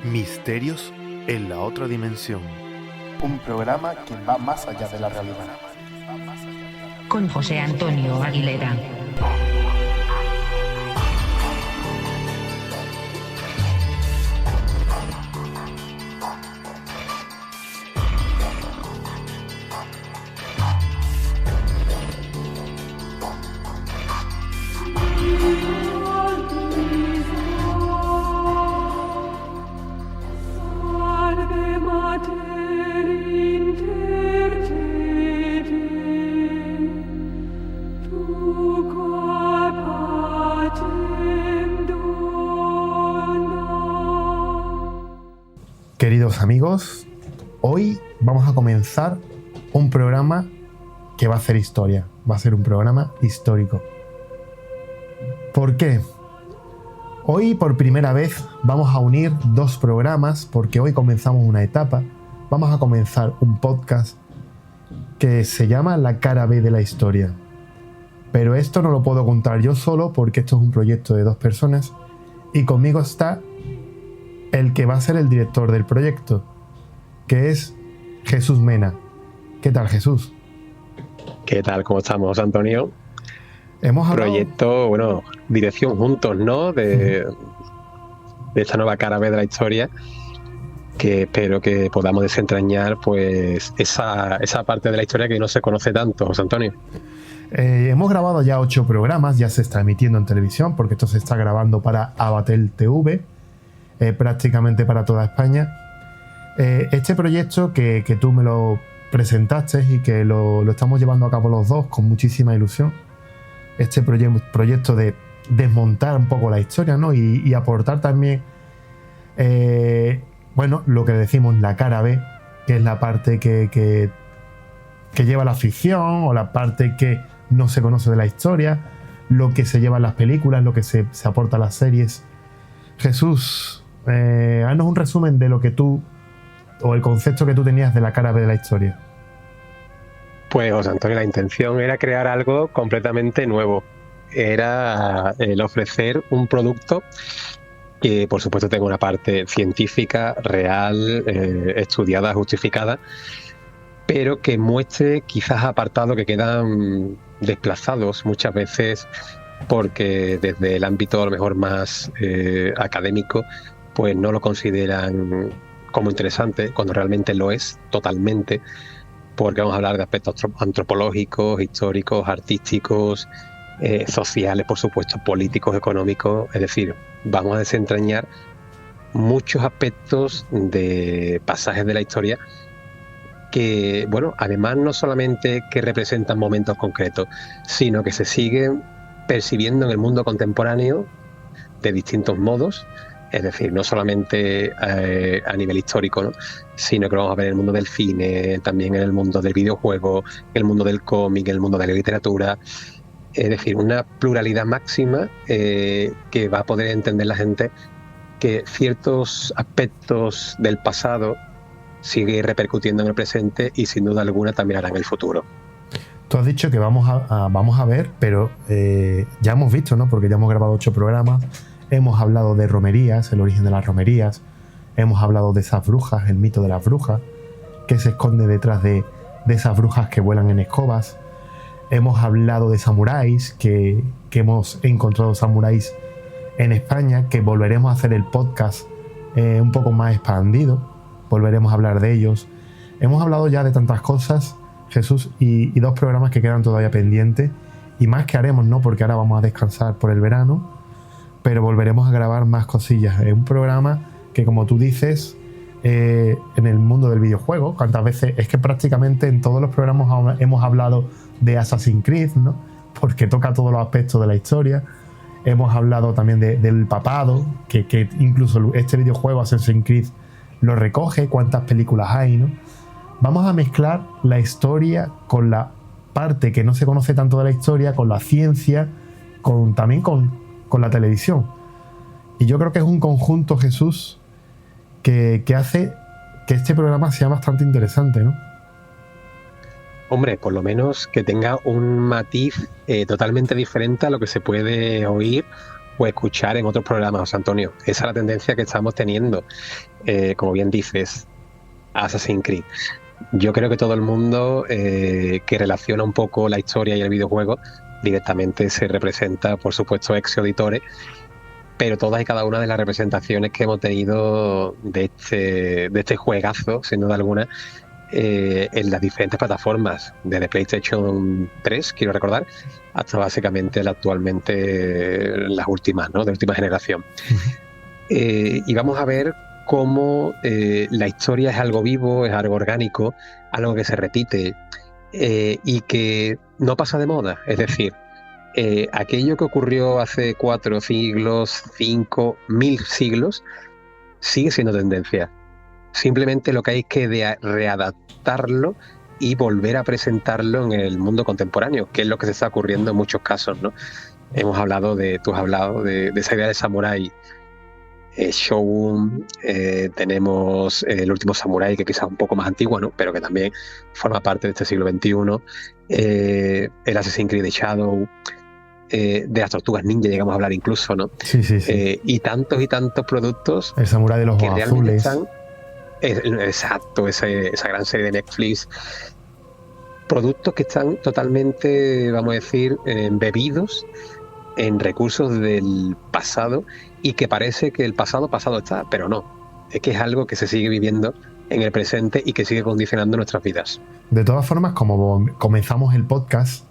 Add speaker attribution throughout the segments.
Speaker 1: Misterios en la otra dimensión.
Speaker 2: Un programa que va más allá de la realidad.
Speaker 3: Con José Antonio Aguilera.
Speaker 4: Queridos amigos, hoy vamos a comenzar un programa que va a hacer historia, va a ser un programa histórico. ¿Por qué? Hoy por primera vez vamos a unir dos programas porque hoy comenzamos una etapa, vamos a comenzar un podcast que se llama La Cara B de la Historia. Pero esto no lo puedo contar yo solo porque esto es un proyecto de dos personas y conmigo está el que va a ser el director del proyecto, que es Jesús Mena. ¿Qué tal, Jesús?
Speaker 5: ¿Qué tal? ¿Cómo estamos, Antonio?
Speaker 4: Hemos hablado...
Speaker 5: Proyecto, dirección juntos, ¿no? De esta nueva cara B de la historia, que espero que podamos desentrañar, pues, esa parte de la historia que no se conoce tanto, José Antonio.
Speaker 4: Hemos grabado ya 8 programas, ya se está emitiendo en televisión, porque esto se está grabando para Abatel TV, prácticamente para toda España. Este proyecto que tú me lo presentaste y que lo estamos llevando a cabo los dos con muchísima ilusión, este proyecto de desmontar un poco la historia, ¿no? y aportar también lo que decimos la cara B, que es la parte que lleva la ficción o la parte que no se conoce de la historia, lo que se lleva en las películas, lo que se aporta a las series. Jesús, haznos un resumen de lo que tú, o el concepto que tú tenías de la cara B de la historia.
Speaker 5: Pues, José Antonio, la intención era crear algo completamente nuevo. Era el ofrecer un producto que, por supuesto, tenga una parte científica, real, estudiada, justificada, pero que muestre quizás apartados que quedan desplazados muchas veces porque desde el ámbito a lo mejor más académico pues no lo consideran como interesante, cuando realmente lo es totalmente, porque vamos a hablar de aspectos antropológicos, históricos, artísticos, sociales, por supuesto, políticos, económicos. Es decir, vamos a desentrañar muchos aspectos de pasajes de la historia que, además no solamente que representan momentos concretos, sino que se siguen percibiendo en el mundo contemporáneo de distintos modos. Es decir, no solamente a nivel histórico, ¿no? Sino que lo vamos a ver en el mundo del cine, también en el mundo del videojuego, en el mundo del cómic, en el mundo de la literatura. Es decir, una pluralidad máxima que va a poder entender la gente que ciertos aspectos del pasado siguen repercutiendo en el presente y sin duda alguna también harán en el futuro.
Speaker 4: Tú has dicho que vamos a ver, pero ya hemos visto, ¿no? Porque ya hemos grabado 8 programas. Hemos hablado de romerías, el origen de las romerías. Hemos hablado de esas brujas, el mito de las brujas, que se esconde detrás de esas brujas que vuelan en escobas. Hemos hablado de samuráis, que hemos encontrado samuráis en España, que volveremos a hacer el podcast un poco más expandido. Volveremos a hablar de ellos. Hemos hablado ya de tantas cosas, Jesús, y 2 programas que quedan todavía pendientes. Y más que haremos, ¿no? Porque ahora vamos a descansar por el verano. Pero volveremos a grabar más cosillas. Es un programa que, como tú dices, en el mundo del videojuego, cuántas veces, es que prácticamente en todos los programas hemos hablado de Assassin's Creed, ¿no? Porque toca todos los aspectos de la historia. Hemos hablado también del papado, que incluso este videojuego Assassin's Creed lo recoge, cuántas películas hay, ¿no? Vamos a mezclar la historia con la parte que no se conoce tanto de la historia, con la ciencia, también con la televisión. Y yo creo que es un conjunto, Jesús, que hace que este programa sea bastante interesante, ¿no?
Speaker 5: Hombre, por lo menos que tenga un matiz totalmente diferente a lo que se puede oír o escuchar en otros programas, José Antonio. Esa es la tendencia que estamos teniendo. Como bien dices, Assassin's Creed. Yo creo que todo el mundo que relaciona un poco la historia y el videojuego directamente se representa, por supuesto, Ezio Auditore, pero todas y cada una de las representaciones que hemos tenido de este juegazo, sin duda alguna, en las diferentes plataformas, desde PlayStation 3, quiero recordar, hasta básicamente actualmente las últimas, ¿no? De última generación. Y vamos a ver cómo la historia es algo vivo, es algo orgánico, algo que se repite y que no pasa de moda. Es decir, aquello que ocurrió hace 4 siglos, 5, 1000 siglos, sigue siendo tendencia. Simplemente lo que hay es que readaptarlo y volver a presentarlo en el mundo contemporáneo, que es lo que se está ocurriendo en muchos casos, ¿no? Tú has hablado de esa idea de samurái. Shogun, tenemos El último samurái, que quizás es un poco más antiguo, ¿no? Pero que también forma parte de este siglo XXI. El Assassin's Creed de Shadow, de las tortugas ninja llegamos a hablar incluso, ¿no?
Speaker 4: Sí.
Speaker 5: Y tantos productos.
Speaker 4: El samurái de los ojos azules.
Speaker 5: Exacto, esa gran serie de Netflix. Productos que están totalmente, vamos a decir, embebidos en recursos del pasado y que parece que el pasado está, pero no. Es que es algo que se sigue viviendo en el presente y que sigue condicionando nuestras vidas.
Speaker 4: De todas formas, como comenzamos el podcast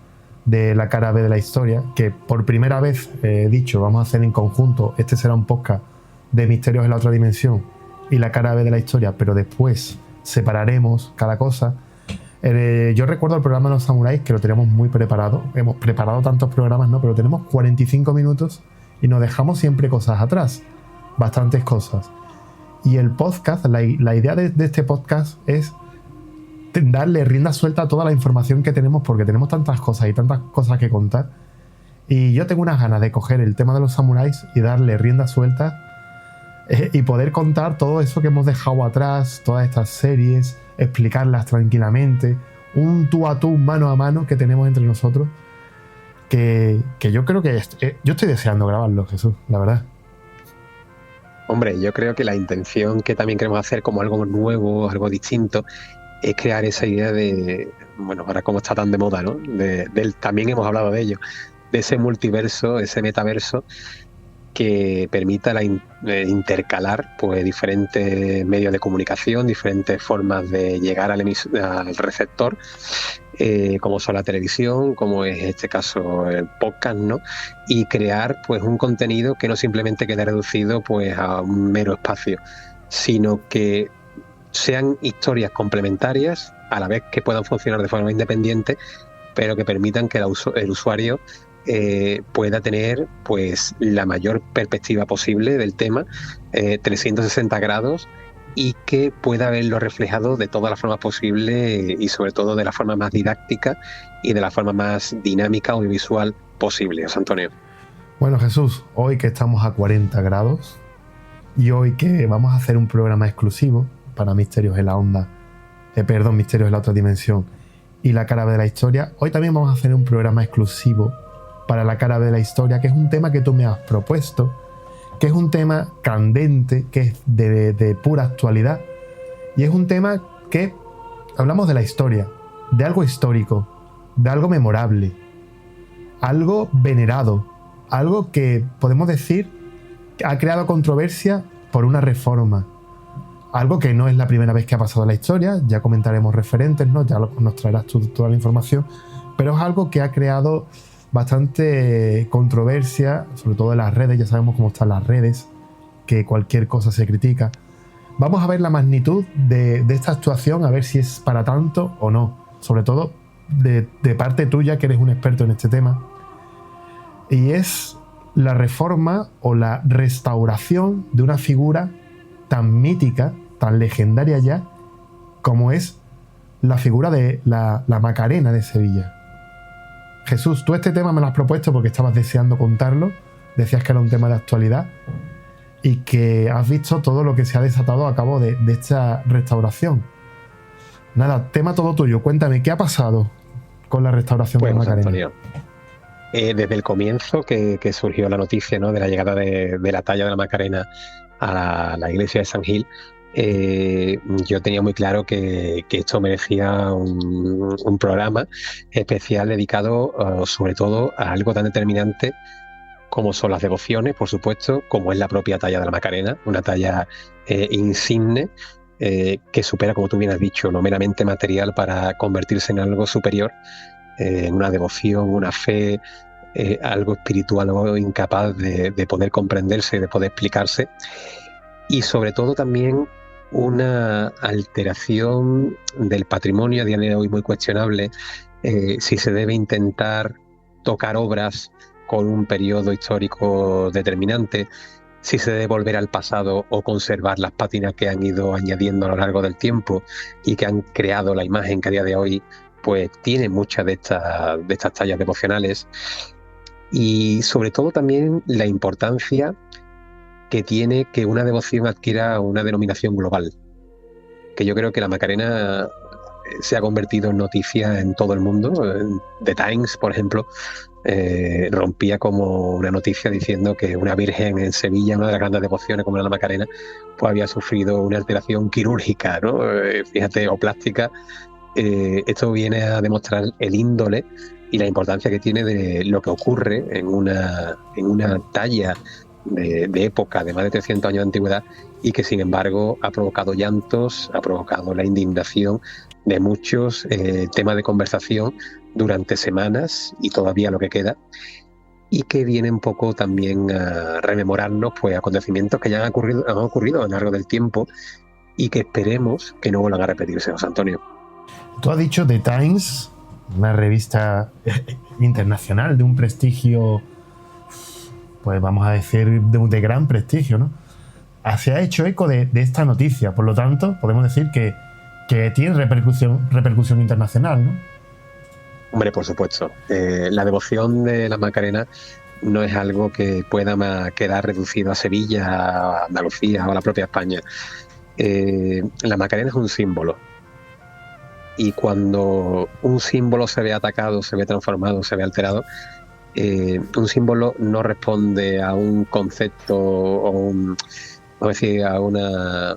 Speaker 4: de La cara B de la historia, que por primera vez he dicho, vamos a hacer en conjunto, este será un podcast de Misterios en la otra dimensión y La cara B de la historia, pero después separaremos cada cosa. Yo recuerdo el programa de los samuráis, que lo teníamos muy preparado. Hemos preparado tantos programas, ¿no? Pero tenemos 45 minutos y nos dejamos siempre cosas atrás. Bastantes cosas. Y el podcast, la idea de este podcast es darle rienda suelta a toda la información que tenemos, porque tenemos tantas cosas y tantas cosas que contar. Y yo tengo unas ganas de coger el tema de los samuráis y darle rienda suelta y poder contar todo eso que hemos dejado atrás, todas estas series, explicarlas tranquilamente, un tú a tú, mano a mano que tenemos entre nosotros, que yo creo que yo estoy deseando grabarlo, Jesús, la verdad.
Speaker 5: Hombre, yo creo que la intención que también queremos hacer como algo nuevo, algo distinto, es crear esa idea de, bueno, ahora como está tan de moda, ¿no? También hemos hablado de ello, de ese multiverso, ese metaverso, que permita intercalar pues diferentes medios de comunicación, diferentes formas de llegar al receptor, como son la televisión, como es en este caso el podcast, ¿no? Y crear pues un contenido que no simplemente quede reducido pues a un mero espacio, sino que sean historias complementarias, a la vez que puedan funcionar de forma independiente, pero que permitan que el usuario pueda tener pues la mayor perspectiva posible del tema, 360 grados, y que pueda verlo reflejado de todas las formas posibles y sobre todo de la forma más didáctica y de la forma más dinámica audiovisual posible. José Antonio.
Speaker 4: Bueno, Jesús, hoy que estamos a 40 grados y hoy que vamos a hacer un programa exclusivo para Misterios en la Onda, Misterios en la otra dimensión y La cara B de la historia, hoy también vamos a hacer un programa exclusivo para La cara B de la historia, que es un tema que tú me has propuesto, que es un tema candente, que es de pura actualidad, y es un tema que hablamos de la historia, de algo histórico, de algo memorable, algo venerado, algo que podemos decir ha creado controversia por una reforma, algo que no es la primera vez que ha pasado en la historia, ya comentaremos referentes, ¿no? Ya nos traerás tú toda la información, pero es algo que ha creado bastante controversia, sobre todo en las redes. Ya sabemos cómo están las redes, que cualquier cosa se critica. Vamos a ver la magnitud de esta actuación, a ver si es para tanto o no, sobre todo de parte tuya, que eres un experto en este tema, y es la reforma o la restauración de una figura tan mítica, tan legendaria ya, como es la figura de la Macarena de Sevilla. Jesús, tú este tema me lo has propuesto porque estabas deseando contarlo, decías que era un tema de actualidad y que has visto todo lo que se ha desatado a cabo de esta restauración. Nada, tema todo tuyo, cuéntame, ¿qué ha pasado con la restauración de Macarena?
Speaker 5: Antonio, desde el comienzo que surgió la noticia, ¿no?, de la llegada de la talla de la Macarena a la iglesia de San Gil, yo tenía muy claro que esto merecía un programa especial dedicado sobre todo a algo tan determinante como son las devociones, por supuesto, como es la propia talla de la Macarena, una talla insigne que supera, como tú bien has dicho, lo meramente material para convertirse en algo superior, en una devoción, una fe, algo espiritual, algo incapaz de poder comprenderse, de poder explicarse, y sobre todo también una alteración del patrimonio a día de hoy muy cuestionable, si se debe intentar tocar obras con un periodo histórico determinante, si se debe volver al pasado o conservar las pátinas que han ido añadiendo a lo largo del tiempo y que han creado la imagen que a día de hoy pues tiene muchas de estas tallas devocionales, y sobre todo también la importancia que tiene que una devoción adquiera una denominación global, que yo creo que la Macarena se ha convertido en noticia en todo el mundo. The Times, por ejemplo, rompía como una noticia diciendo que una virgen en Sevilla, una de las grandes devociones como era la Macarena, pues había sufrido una alteración quirúrgica, ¿no? Fíjate, o plástica. Esto viene a demostrar el índole y la importancia que tiene de lo que ocurre en una talla de época de más de 300 años de antigüedad, y que sin embargo ha provocado llantos, ha provocado la indignación de muchos, temas de conversación durante semanas y todavía lo que queda, y que viene un poco también a rememorarnos pues acontecimientos que ya han ocurrido a lo largo del tiempo y que esperemos que no vuelvan a repetirse, José Antonio.
Speaker 4: Tú has dicho The Times, una revista internacional de un prestigio, pues vamos a decir, de gran prestigio, ¿no? Se ha hecho eco de esta noticia, por lo tanto, podemos decir que tiene repercusión internacional, ¿no?
Speaker 5: Hombre, por supuesto. La devoción de la Macarena no es algo que pueda quedar reducido a Sevilla, a Andalucía o a la propia España. La Macarena es un símbolo. Y cuando un símbolo se ve atacado, se ve transformado, se ve alterado, un símbolo no responde a un concepto o a una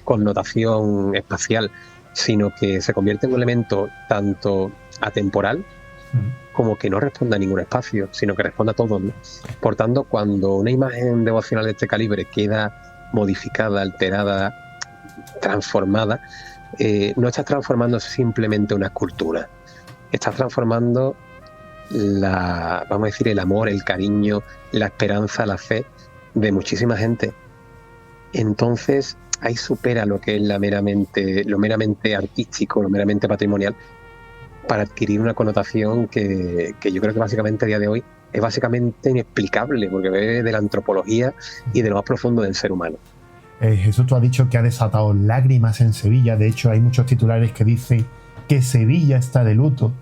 Speaker 5: connotación espacial, sino que se convierte en un elemento tanto atemporal como que no responde a ningún espacio, sino que responde a todo, ¿no? Por tanto, cuando una imagen devocional de este calibre queda modificada, alterada, transformada, no estás transformando simplemente una escultura, estás transformando vamos a decir, el amor, el cariño, la esperanza, la fe de muchísima gente. Entonces ahí supera lo que es lo meramente artístico, lo meramente patrimonial, para adquirir una connotación que yo creo que básicamente a día de hoy es básicamente inexplicable, porque bebe de la antropología y de lo más profundo del ser humano.
Speaker 4: Jesús, tú has dicho que ha desatado lágrimas en Sevilla. De hecho, hay muchos titulares que dicen que Sevilla está de luto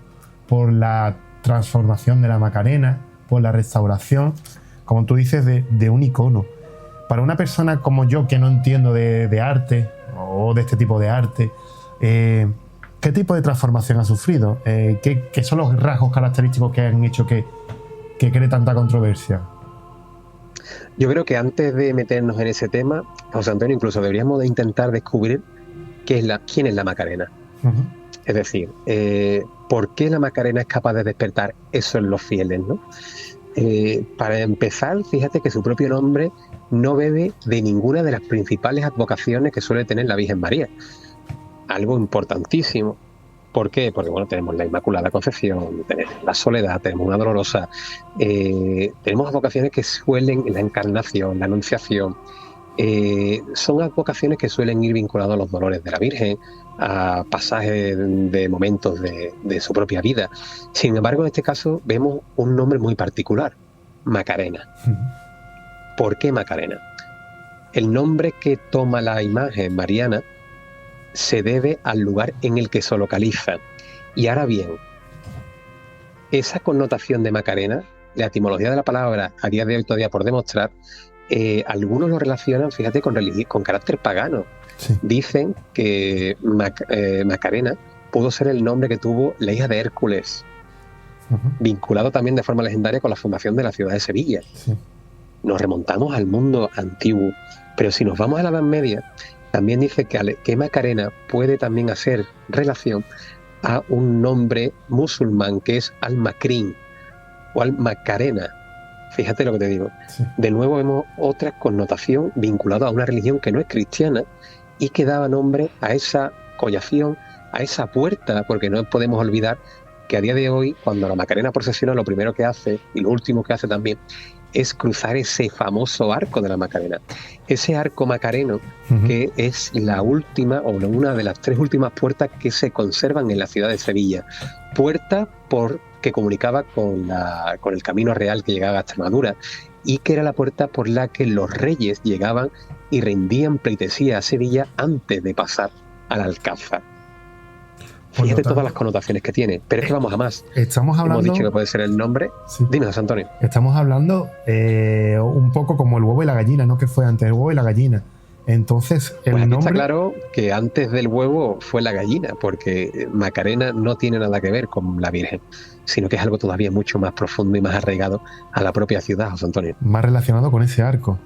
Speaker 4: por la transformación de la Macarena, por la restauración, como tú dices, de un icono. Para una persona como yo, que no entiendo de arte o de este tipo de arte, ¿qué tipo de transformación ha sufrido? ¿Qué son los rasgos característicos que han hecho que cree tanta controversia?
Speaker 5: Yo creo que antes de meternos en ese tema, José Antonio, incluso deberíamos de intentar descubrir quién es la Macarena. Uh-huh. Es decir, ¿por qué la Macarena es capaz de despertar eso en los fieles, ¿no? Para empezar, fíjate que su propio nombre no bebe de ninguna de las principales advocaciones que suele tener la Virgen María. Algo importantísimo. ¿Por qué? Porque bueno, tenemos la Inmaculada Concepción, tenemos la Soledad, tenemos una Dolorosa, tenemos advocaciones que suelen, la Encarnación, la Anunciación, son advocaciones que suelen ir vinculadas a los dolores de la Virgen, a pasajes de momentos de su propia vida. Sin embargo, en este caso vemos un nombre muy particular, Macarena. ¿Por qué Macarena? El nombre que toma la imagen mariana se debe al lugar en el que se localiza. Y ahora bien, esa connotación de Macarena, la etimología de la palabra a día de hoy todavía por demostrar, algunos lo relacionan, fíjate, con carácter pagano. Sí. Dicen que Macarena pudo ser el nombre que tuvo la hija de Hércules, vinculado también de forma legendaria con la fundación de la ciudad de Sevilla. Sí. Nos remontamos al mundo antiguo, pero si nos vamos a la Edad Media, también dice que Macarena puede también hacer relación a un nombre musulmán que es Al-Makrin o Al-Macarena. Fíjate lo que te digo. Sí. De nuevo vemos otra connotación vinculada a una religión que no es cristiana y que daba nombre a esa collación, a esa puerta, porque no podemos olvidar que a día de hoy, cuando la Macarena procesiona, lo primero que hace, y lo último que hace también, es cruzar ese famoso arco de la Macarena. Ese arco macareno, que es la última, o una de las 3 últimas puertas que se conservan en la ciudad de Sevilla. Puerta que comunicaba con el camino real que llegaba a Extremadura, y que era la puerta por la que los reyes llegaban y rendían pleitesía a Sevilla antes de pasar al Alcázar. Fíjate todas las connotaciones que tiene, pero es que vamos a más.
Speaker 4: Estamos hablando...
Speaker 5: Hemos dicho que puede ser el nombre. Sí. Dime, José Antonio.
Speaker 4: Estamos hablando un poco como el huevo y la gallina, ¿no? Que fue antes el huevo y la gallina. Entonces, el
Speaker 5: pues aquí
Speaker 4: nombre...
Speaker 5: está claro que antes del huevo fue la gallina, porque Macarena no tiene nada que ver con la Virgen, sino que es algo todavía mucho más profundo y más arraigado a la propia ciudad, José Antonio.
Speaker 4: Más relacionado con ese arco.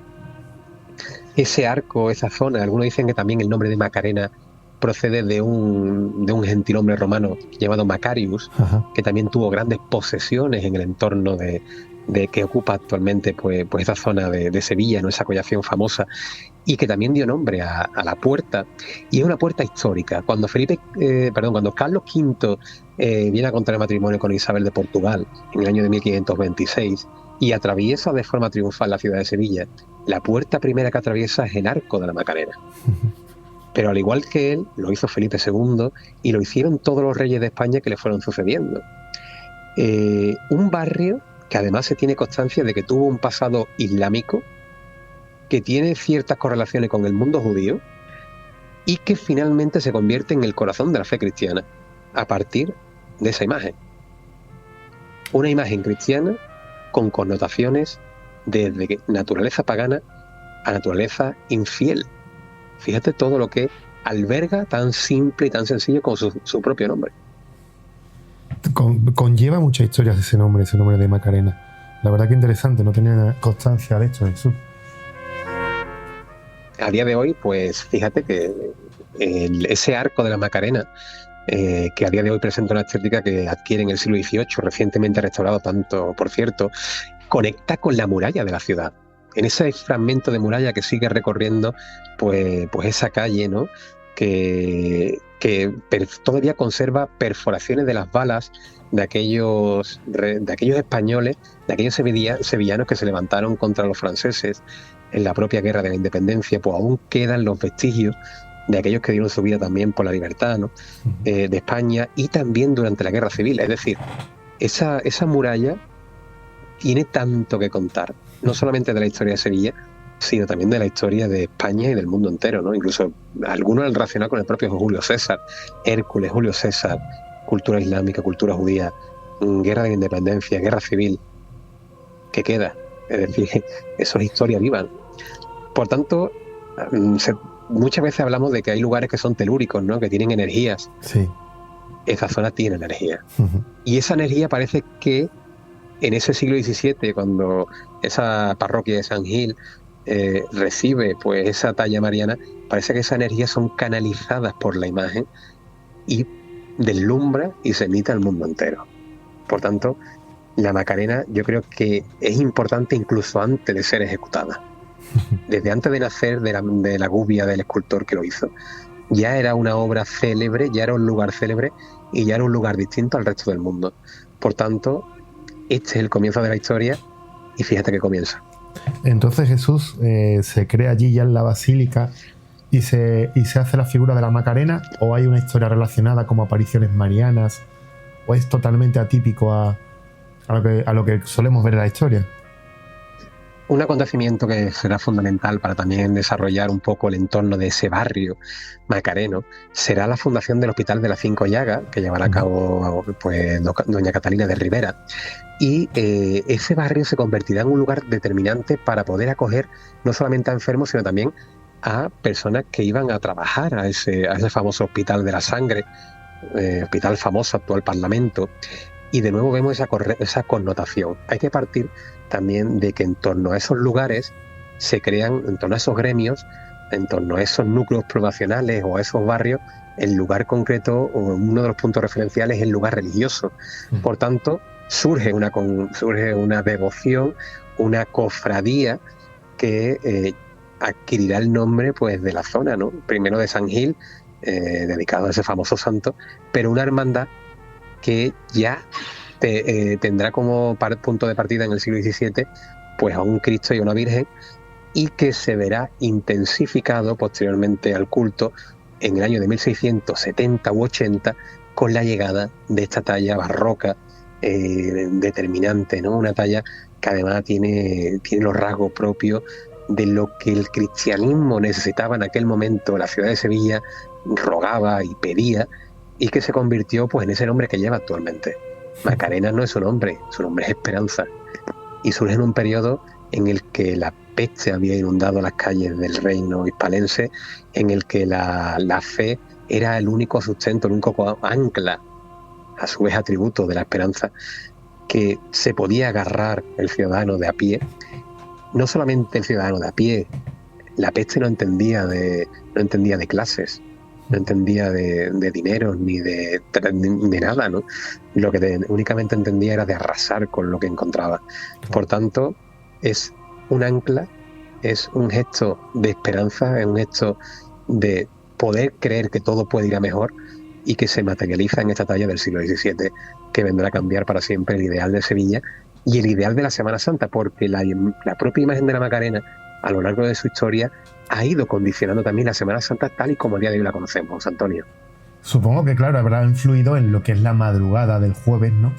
Speaker 5: Ese arco, esa zona, algunos dicen que también el nombre de Macarena procede de un gentilhombre romano llamado Macarius, que también tuvo grandes posesiones en el entorno de que ocupa actualmente pues esa zona de Sevilla, ¿no? Esa collación famosa, y que también dio nombre a la puerta, y es una puerta histórica. Cuando cuando Carlos V viene a contraer matrimonio con Isabel de Portugal en el año de 1526 y atraviesa de forma triunfal la ciudad de Sevilla, la puerta primera que atraviesa es el arco de la Macarena. Pero al igual que él, lo hizo Felipe II y lo hicieron todos los reyes de España que le fueron sucediendo. Un barrio que además se tiene constancia de que tuvo un pasado islámico, que tiene ciertas correlaciones con el mundo judío y que finalmente se convierte en el corazón de la fe cristiana a partir de esa imagen. Una imagen cristiana con connotaciones desde naturaleza pagana a naturaleza infiel. Fíjate todo lo que alberga tan simple y tan sencillo como su propio nombre.
Speaker 4: Conlleva muchas historias ese nombre de Macarena. La verdad que interesante, no tenía constancia de esto, Jesús.
Speaker 5: A día de hoy, pues fíjate que ese arco de la Macarena, que a día de hoy presenta una estética que adquiere en el siglo XVIII, recientemente restaurado tanto, por cierto, conecta con la muralla de la ciudad. En ese fragmento de muralla que sigue recorriendo pues esa calle, ¿no? que todavía conserva perforaciones de las balas de aquellos españoles, de aquellos sevillanos que se levantaron contra los franceses en la propia guerra de la independencia. Pues aún quedan los vestigios de aquellos que dieron su vida también por la libertad, ¿no? De España, y también durante la guerra civil. Es decir, esa muralla tiene tanto que contar, no solamente de la historia de Sevilla, sino también de la historia de España y del mundo entero, ¿no? Incluso algunos han relacionado con el propio Julio César, Hércules, Julio César, cultura islámica, cultura judía, guerra de la independencia, guerra civil. ¿Qué queda? Es decir, eso es historia viva. Por tanto, muchas veces hablamos de que hay lugares que son telúricos, ¿no? Que tienen energías.
Speaker 4: Sí.
Speaker 5: Esa zona tiene energía. Y esa energía parece que en ese siglo XVII, cuando esa parroquia de San Gil recibe pues esa talla mariana, parece que esas energías son canalizadas por la imagen y deslumbra y se emite al mundo entero. Por tanto, la Macarena yo creo que es importante incluso antes de ser ejecutada. Desde antes de nacer de la gubia del escultor que lo hizo, ya era una obra célebre, ya era un lugar célebre y ya era un lugar distinto al resto del mundo. Por tanto, este es el comienzo de la historia y fíjate que comienza.
Speaker 4: Entonces Jesús se crea allí ya en la basílica y se hace la figura de la Macarena, ¿o hay una historia relacionada como apariciones marianas, o es totalmente atípico a lo que solemos ver en la historia?
Speaker 5: Un acontecimiento que será fundamental para también desarrollar un poco el entorno de ese barrio macareno será la fundación del Hospital de las Cinco Llagas, que llevará a cabo pues doña Catalina de Rivera. Y ese barrio se convertirá en un lugar determinante para poder acoger no solamente a enfermos, sino también a personas que iban a trabajar a ese famoso Hospital de la Sangre, hospital famoso, actual Parlamento. y de nuevo vemos esa connotación. Hay que partir también de que en torno a esos lugares se crean, en torno a esos gremios, en torno a esos núcleos poblacionales o a esos barrios, el lugar concreto o uno de los puntos referenciales es el lugar religioso. Por tanto, surge una devoción, una cofradía que adquirirá el nombre pues de la zona, ¿no? Primero de San Gil, dedicado a ese famoso santo, pero una hermandad que ya tendrá como punto de partida en el siglo XVII pues a un Cristo y a una Virgen, y que se verá intensificado posteriormente al culto en el año de 1670 u 80 con la llegada de esta talla barroca determinante, ¿no? Una talla que además tiene los rasgos propios de lo que el cristianismo necesitaba en aquel momento. La ciudad de Sevilla rogaba y pedía, y que se convirtió pues en ese nombre que lleva actualmente. Macarena no es su nombre es Esperanza, y surge en un periodo en el que la peste había inundado las calles del reino hispalense, en el que la fe era el único sustento, el único ancla, a su vez atributo de la esperanza, que se podía agarrar el ciudadano de a pie. No solamente el ciudadano de a pie, la peste no entendía de clases, no entendía de dinero ni de nada, ¿no? Lo que únicamente entendía era de arrasar con lo que encontraba. Por tanto, es un ancla, es un gesto de esperanza, es un gesto de poder creer que todo puede ir a mejor, y que se materializa en esta talla del siglo XVII, que vendrá a cambiar para siempre el ideal de Sevilla y el ideal de la Semana Santa, porque la propia imagen de la Macarena a lo largo de su historia ha ido condicionando también la Semana Santa tal y como el día de hoy la conocemos, José Antonio.
Speaker 4: Supongo que, claro, habrá influido en lo que es la madrugada del jueves, ¿no?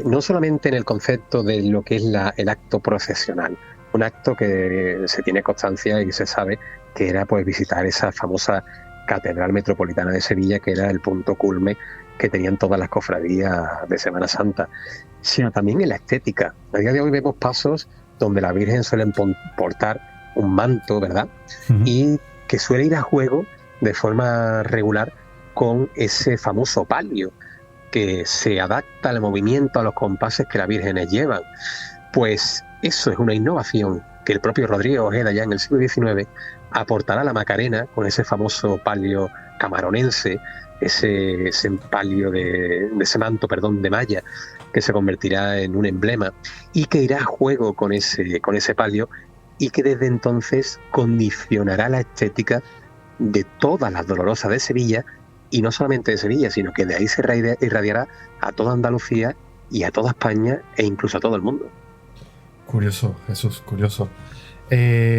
Speaker 5: No solamente en el concepto de lo que es el acto procesional, un acto que se tiene constancia y se sabe que era pues visitar esa famosa Catedral Metropolitana de Sevilla, que era el punto culme que tenían todas las cofradías de Semana Santa, sino también en la estética. A día de hoy vemos pasos donde la Virgen suele portar un manto, ¿verdad? Y que suele ir a juego de forma regular con ese famoso palio, que se adapta al movimiento, a los compases que las vírgenes llevan. Pues eso es una innovación que el propio Rodrigo Ojeda ya en el siglo XIX aportará a la Macarena con ese famoso palio camaronense, ese palio de ese manto, de malla, que se convertirá en un emblema y que irá a juego con ese palio, y que desde entonces condicionará la estética de todas las dolorosas de Sevilla, y no solamente de Sevilla, sino que de ahí se irradiará a toda Andalucía y a toda España e incluso a todo el mundo.
Speaker 4: Curioso, Jesús, curioso.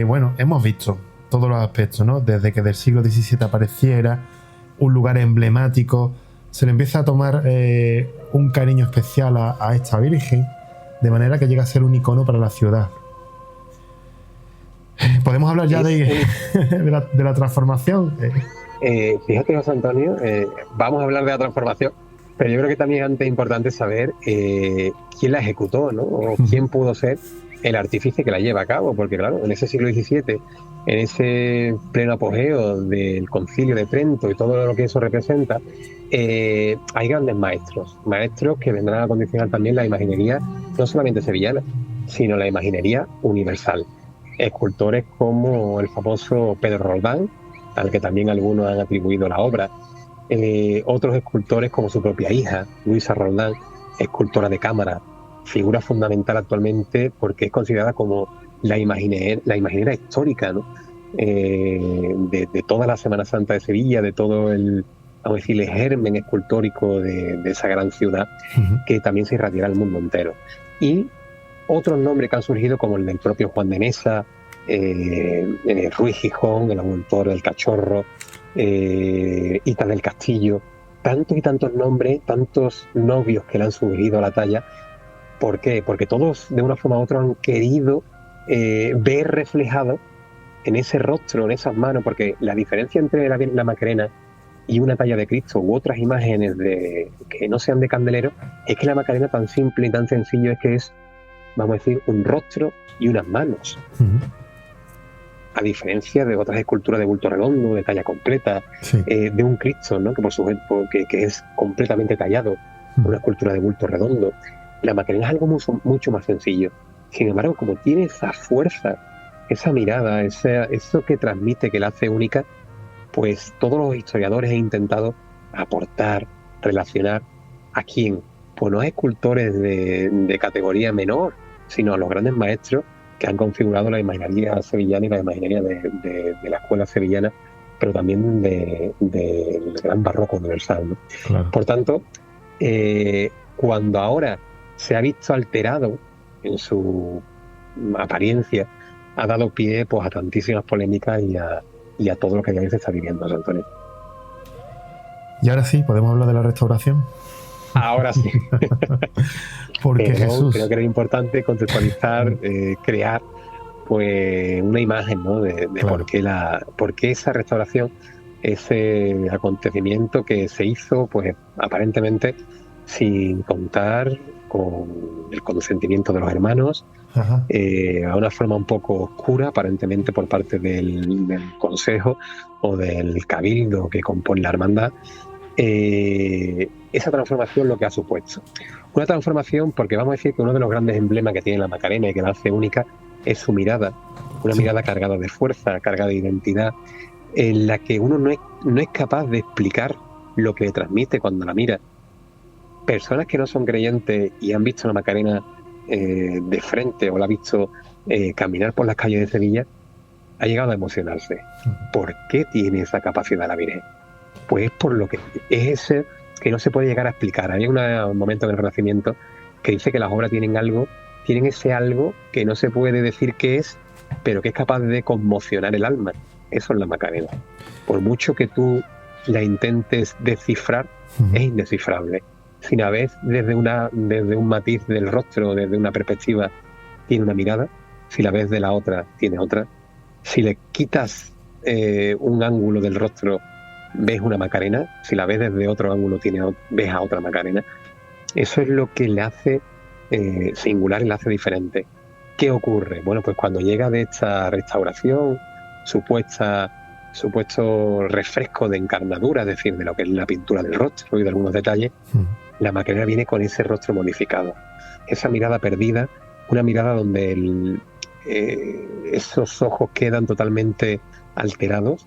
Speaker 4: Bueno, hemos visto todos los aspectos, ¿no? Desde que del siglo XVII apareciera un lugar emblemático, se le empieza a tomar un cariño especial a esta Virgen, de manera que llega a ser un icono para la ciudad. ¿Podemos hablar ya de la transformación?
Speaker 5: Fíjate, José Antonio, vamos a hablar de la transformación, pero yo creo que también es antes importante saber quién la ejecutó, ¿no? O quién pudo ser el artífice que la lleva a cabo, porque claro, en ese siglo XVII, en ese pleno apogeo del Concilio de Trento y todo lo que eso representa, hay grandes maestros que vendrán a condicionar también la imaginería, no solamente sevillana, sino la imaginería universal. Escultores como el famoso Pedro Roldán, al que también algunos han atribuido la obra, otros escultores como su propia hija, Luisa Roldán, escultora de cámara, figura fundamental actualmente porque es considerada como la imaginera histórica, ¿no? De toda la Semana Santa de Sevilla, de todo el germen escultórico de esa gran ciudad, que también se irradiará al mundo entero. Y otros nombres que han surgido, como el del propio Juan de Mesa, Ruiz Gijón, el autor del Cachorro, Ita del Castillo, tantos y tantos nombres, tantos novios que le han surgido a la talla. ¿Por qué? Porque todos de una forma u otra han querido ver reflejado en ese rostro, en esas manos, porque la diferencia entre la Macarena y una talla de Cristo u otras imágenes que no sean de candelero es que la Macarena, tan simple y tan sencillo, es que es, vamos a decir, un rostro y unas manos. a diferencia de otras esculturas de bulto redondo, de talla completa, de un Cristo, ¿no? Que por supuesto que es completamente tallado, una escultura de bulto redondo, la Macarena es algo mucho más sencillo. Sin embargo, como tiene esa fuerza, esa mirada, eso que transmite, que la hace única, pues todos los historiadores han intentado aportar, relacionar a quién, pues no a escultores de categoría menor, sino a los grandes maestros que han configurado la imaginería sevillana y la imaginería de la escuela sevillana, pero también del gran barroco universal, ¿no?
Speaker 4: Claro.
Speaker 5: Por tanto, cuando ahora se ha visto alterado en su apariencia, ha dado pie pues a tantísimas polémicas y a todo lo que ya se está viviendo, José Antonio.
Speaker 4: Y ahora sí, ¿podemos hablar de la restauración?
Speaker 5: Ahora sí.
Speaker 4: Porque
Speaker 5: Pero
Speaker 4: Jesús...
Speaker 5: creo que era importante contextualizar, crear pues una imagen, ¿no? de
Speaker 4: Claro.
Speaker 5: por qué esa restauración, ese acontecimiento que se hizo pues aparentemente sin contar con el consentimiento de los hermanos,
Speaker 4: Ajá.
Speaker 5: a una forma un poco oscura aparentemente por parte del consejo o del cabildo que compone la hermandad. Esa transformación lo que ha supuesto una transformación, porque vamos a decir que uno de los grandes emblemas que tiene la Macarena y que la hace única es su mirada, una mirada cargada de fuerza, cargada de identidad, en la que uno no es capaz de explicar lo que le transmite cuando la mira. Personas que no son creyentes y han visto la Macarena de frente o la han visto caminar por las calles de Sevilla, ha llegado a emocionarse. ¿Por qué tiene esa capacidad la Virgen? Pues por lo que es ese que no se puede llegar a explicar. Hay un momento del Renacimiento que dice que las obras tienen ese algo que no se puede decir qué es, pero que es capaz de conmocionar el alma. Eso es la Macarena. Por mucho que tú la intentes descifrar, es indescifrable. Si la ves desde un matiz del rostro, desde una perspectiva, tiene una mirada. Si la ves de la otra, tiene otra. Si le quitas un ángulo del rostro, ves una Macarena. Si la ves desde otro ángulo, ves a otra Macarena. Eso es lo que le hace singular y le hace diferente. ¿Qué ocurre? Bueno, pues cuando llega de esta restauración, supuesto refresco de encarnadura, es decir, de lo que es la pintura del rostro y de algunos detalles, la Macarena viene con ese rostro modificado, esa mirada perdida, una mirada donde esos ojos quedan totalmente alterados,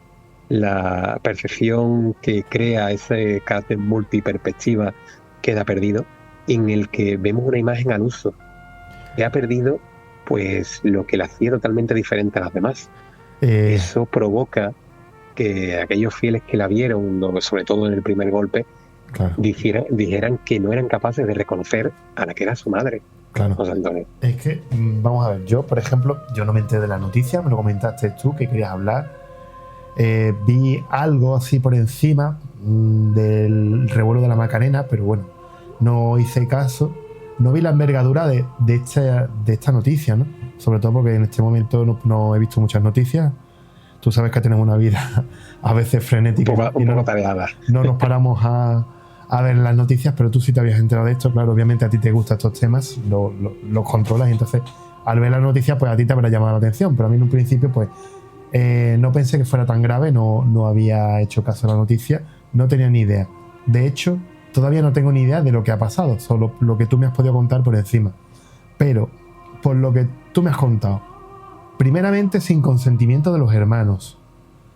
Speaker 5: la percepción que crea ese carácter multiperspectiva queda perdido, en el que vemos una imagen al uso, que ha perdido pues lo que la hacía totalmente diferente a las demás. Eso provoca que aquellos fieles que la vieron, sobre todo en el primer golpe,
Speaker 4: claro,
Speaker 5: dijeran que no eran capaces de reconocer a la que era su madre.
Speaker 4: Claro.
Speaker 5: José Antonio.
Speaker 4: Es que, vamos a ver, yo, por ejemplo, yo no me enteré de la noticia, me lo comentaste tú, que querías hablar. Vi algo así por encima del revuelo de la Macarena, pero bueno, no hice caso. No vi la envergadura de esta noticia, ¿no? Sobre todo porque en este momento no he visto muchas noticias. Tú sabes que tenemos una vida a veces frenética.
Speaker 5: Un poco tareada.
Speaker 4: No nos paramos a ver las noticias, pero tú sí te habías enterado de esto. Claro, obviamente a ti te gustan estos temas, los controlas, y entonces al ver las noticias, pues a ti te habrá llamado la atención. Pero a mí en un principio, pues no pensé que fuera tan grave, no había hecho caso a la noticia, no tenía ni idea. De hecho, todavía no tengo ni idea de lo que ha pasado, solo lo que tú me has podido contar por encima. Pero, por lo que tú me has contado, primeramente sin consentimiento de los hermanos.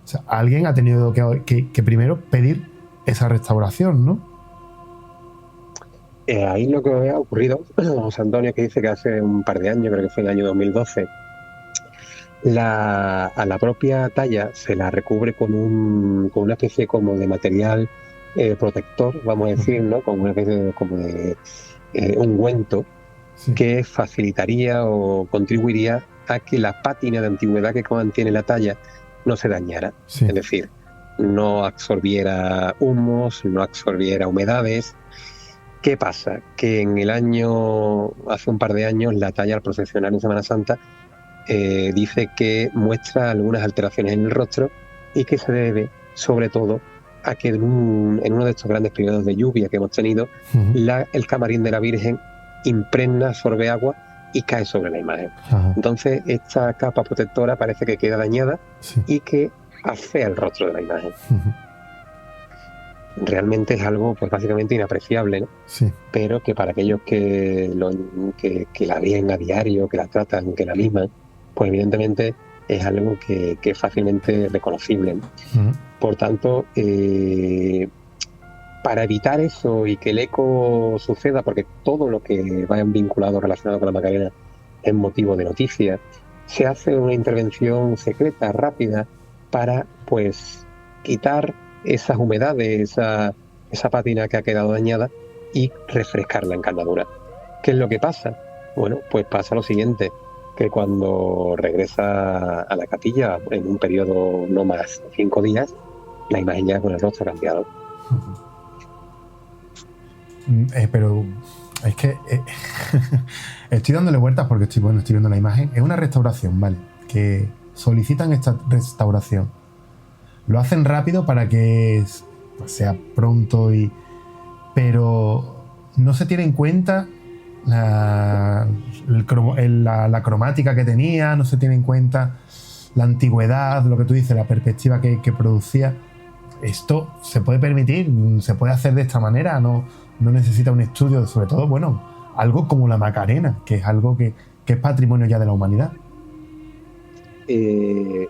Speaker 4: O sea, alguien ha tenido que primero pedir esa restauración, ¿no?
Speaker 5: Ahí lo que ha ocurrido, José Antonio, que dice que hace un par de años, creo que fue en el año 2012, a la propia talla se la recubre con una especie como de material protector, vamos a decir, ¿no? Con una especie como de ungüento, sí, que facilitaría o contribuiría a que la pátina de antigüedad que mantiene la talla no se dañara. Sí. Es decir, no absorbiera humos, no absorbiera humedades. ¿Qué pasa? Que hace un par de años, la talla al procesionar en Semana Santa dice que muestra algunas alteraciones en el rostro y que se debe, sobre todo, a que en uno de estos grandes periodos de lluvia que hemos tenido, el camarín de la Virgen absorbe agua y cae sobre la imagen.
Speaker 4: Ajá.
Speaker 5: Entonces esta capa protectora parece que queda dañada
Speaker 4: Sí.
Speaker 5: y que afea el rostro de la imagen.
Speaker 4: Ujú.
Speaker 5: Realmente es algo pues básicamente inapreciable, ¿no?
Speaker 4: Sí.
Speaker 5: Pero que para aquellos que la ven a diario, que la tratan, que la miman, pues evidentemente es algo que es fácilmente reconocible, ¿no?
Speaker 4: Ujú.
Speaker 5: Por tanto, para evitar eso y que el eco suceda, porque todo lo que va vinculado, relacionado con la Macarena, es motivo de noticia, se hace una intervención secreta, rápida, para pues quitar esas humedades, esa pátina que ha quedado dañada y refrescar la encarnadura. ¿Qué es lo que pasa? Bueno, pues pasa lo siguiente, que cuando regresa a la capilla en un periodo no más de 5 días, la imagen ya con el rostro cambiado.
Speaker 4: Pero es que estoy dándole vueltas porque estoy viendo la imagen. Es una restauración, ¿vale? Que solicitan esta restauración. Lo hacen rápido para que pues, sea pronto pero no se tiene en cuenta la cromática que tenía, no se tiene en cuenta la antigüedad, lo que tú dices, la perspectiva que producía. Esto se puede permitir, se puede hacer de esta manera, no necesita un estudio, sobre todo, bueno, algo como la Macarena, que es algo que es patrimonio ya de la humanidad.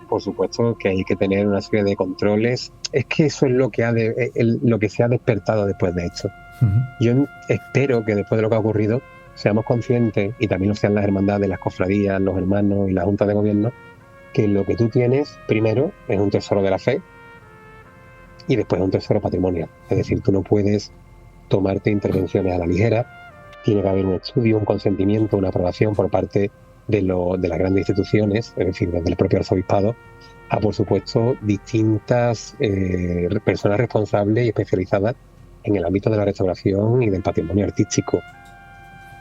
Speaker 5: Por supuesto que hay que tener una serie de controles. Es que eso es lo que se ha despertado después de esto.
Speaker 4: Uh-huh.
Speaker 5: Yo espero que después de lo que ha ocurrido seamos conscientes, y también lo sean las hermandades, las cofradías, los hermanos y la Junta de Gobierno, que lo que tú tienes primero es un tesoro de la fe y después un tesoro patrimonial. Es decir, tú no puedes tomarte intervenciones a la ligera. Tiene que haber un estudio, un consentimiento, una aprobación por parte de las grandes instituciones, es decir, desde el propio arzobispado, a por supuesto distintas personas responsables y especializadas en el ámbito de la restauración y del patrimonio artístico.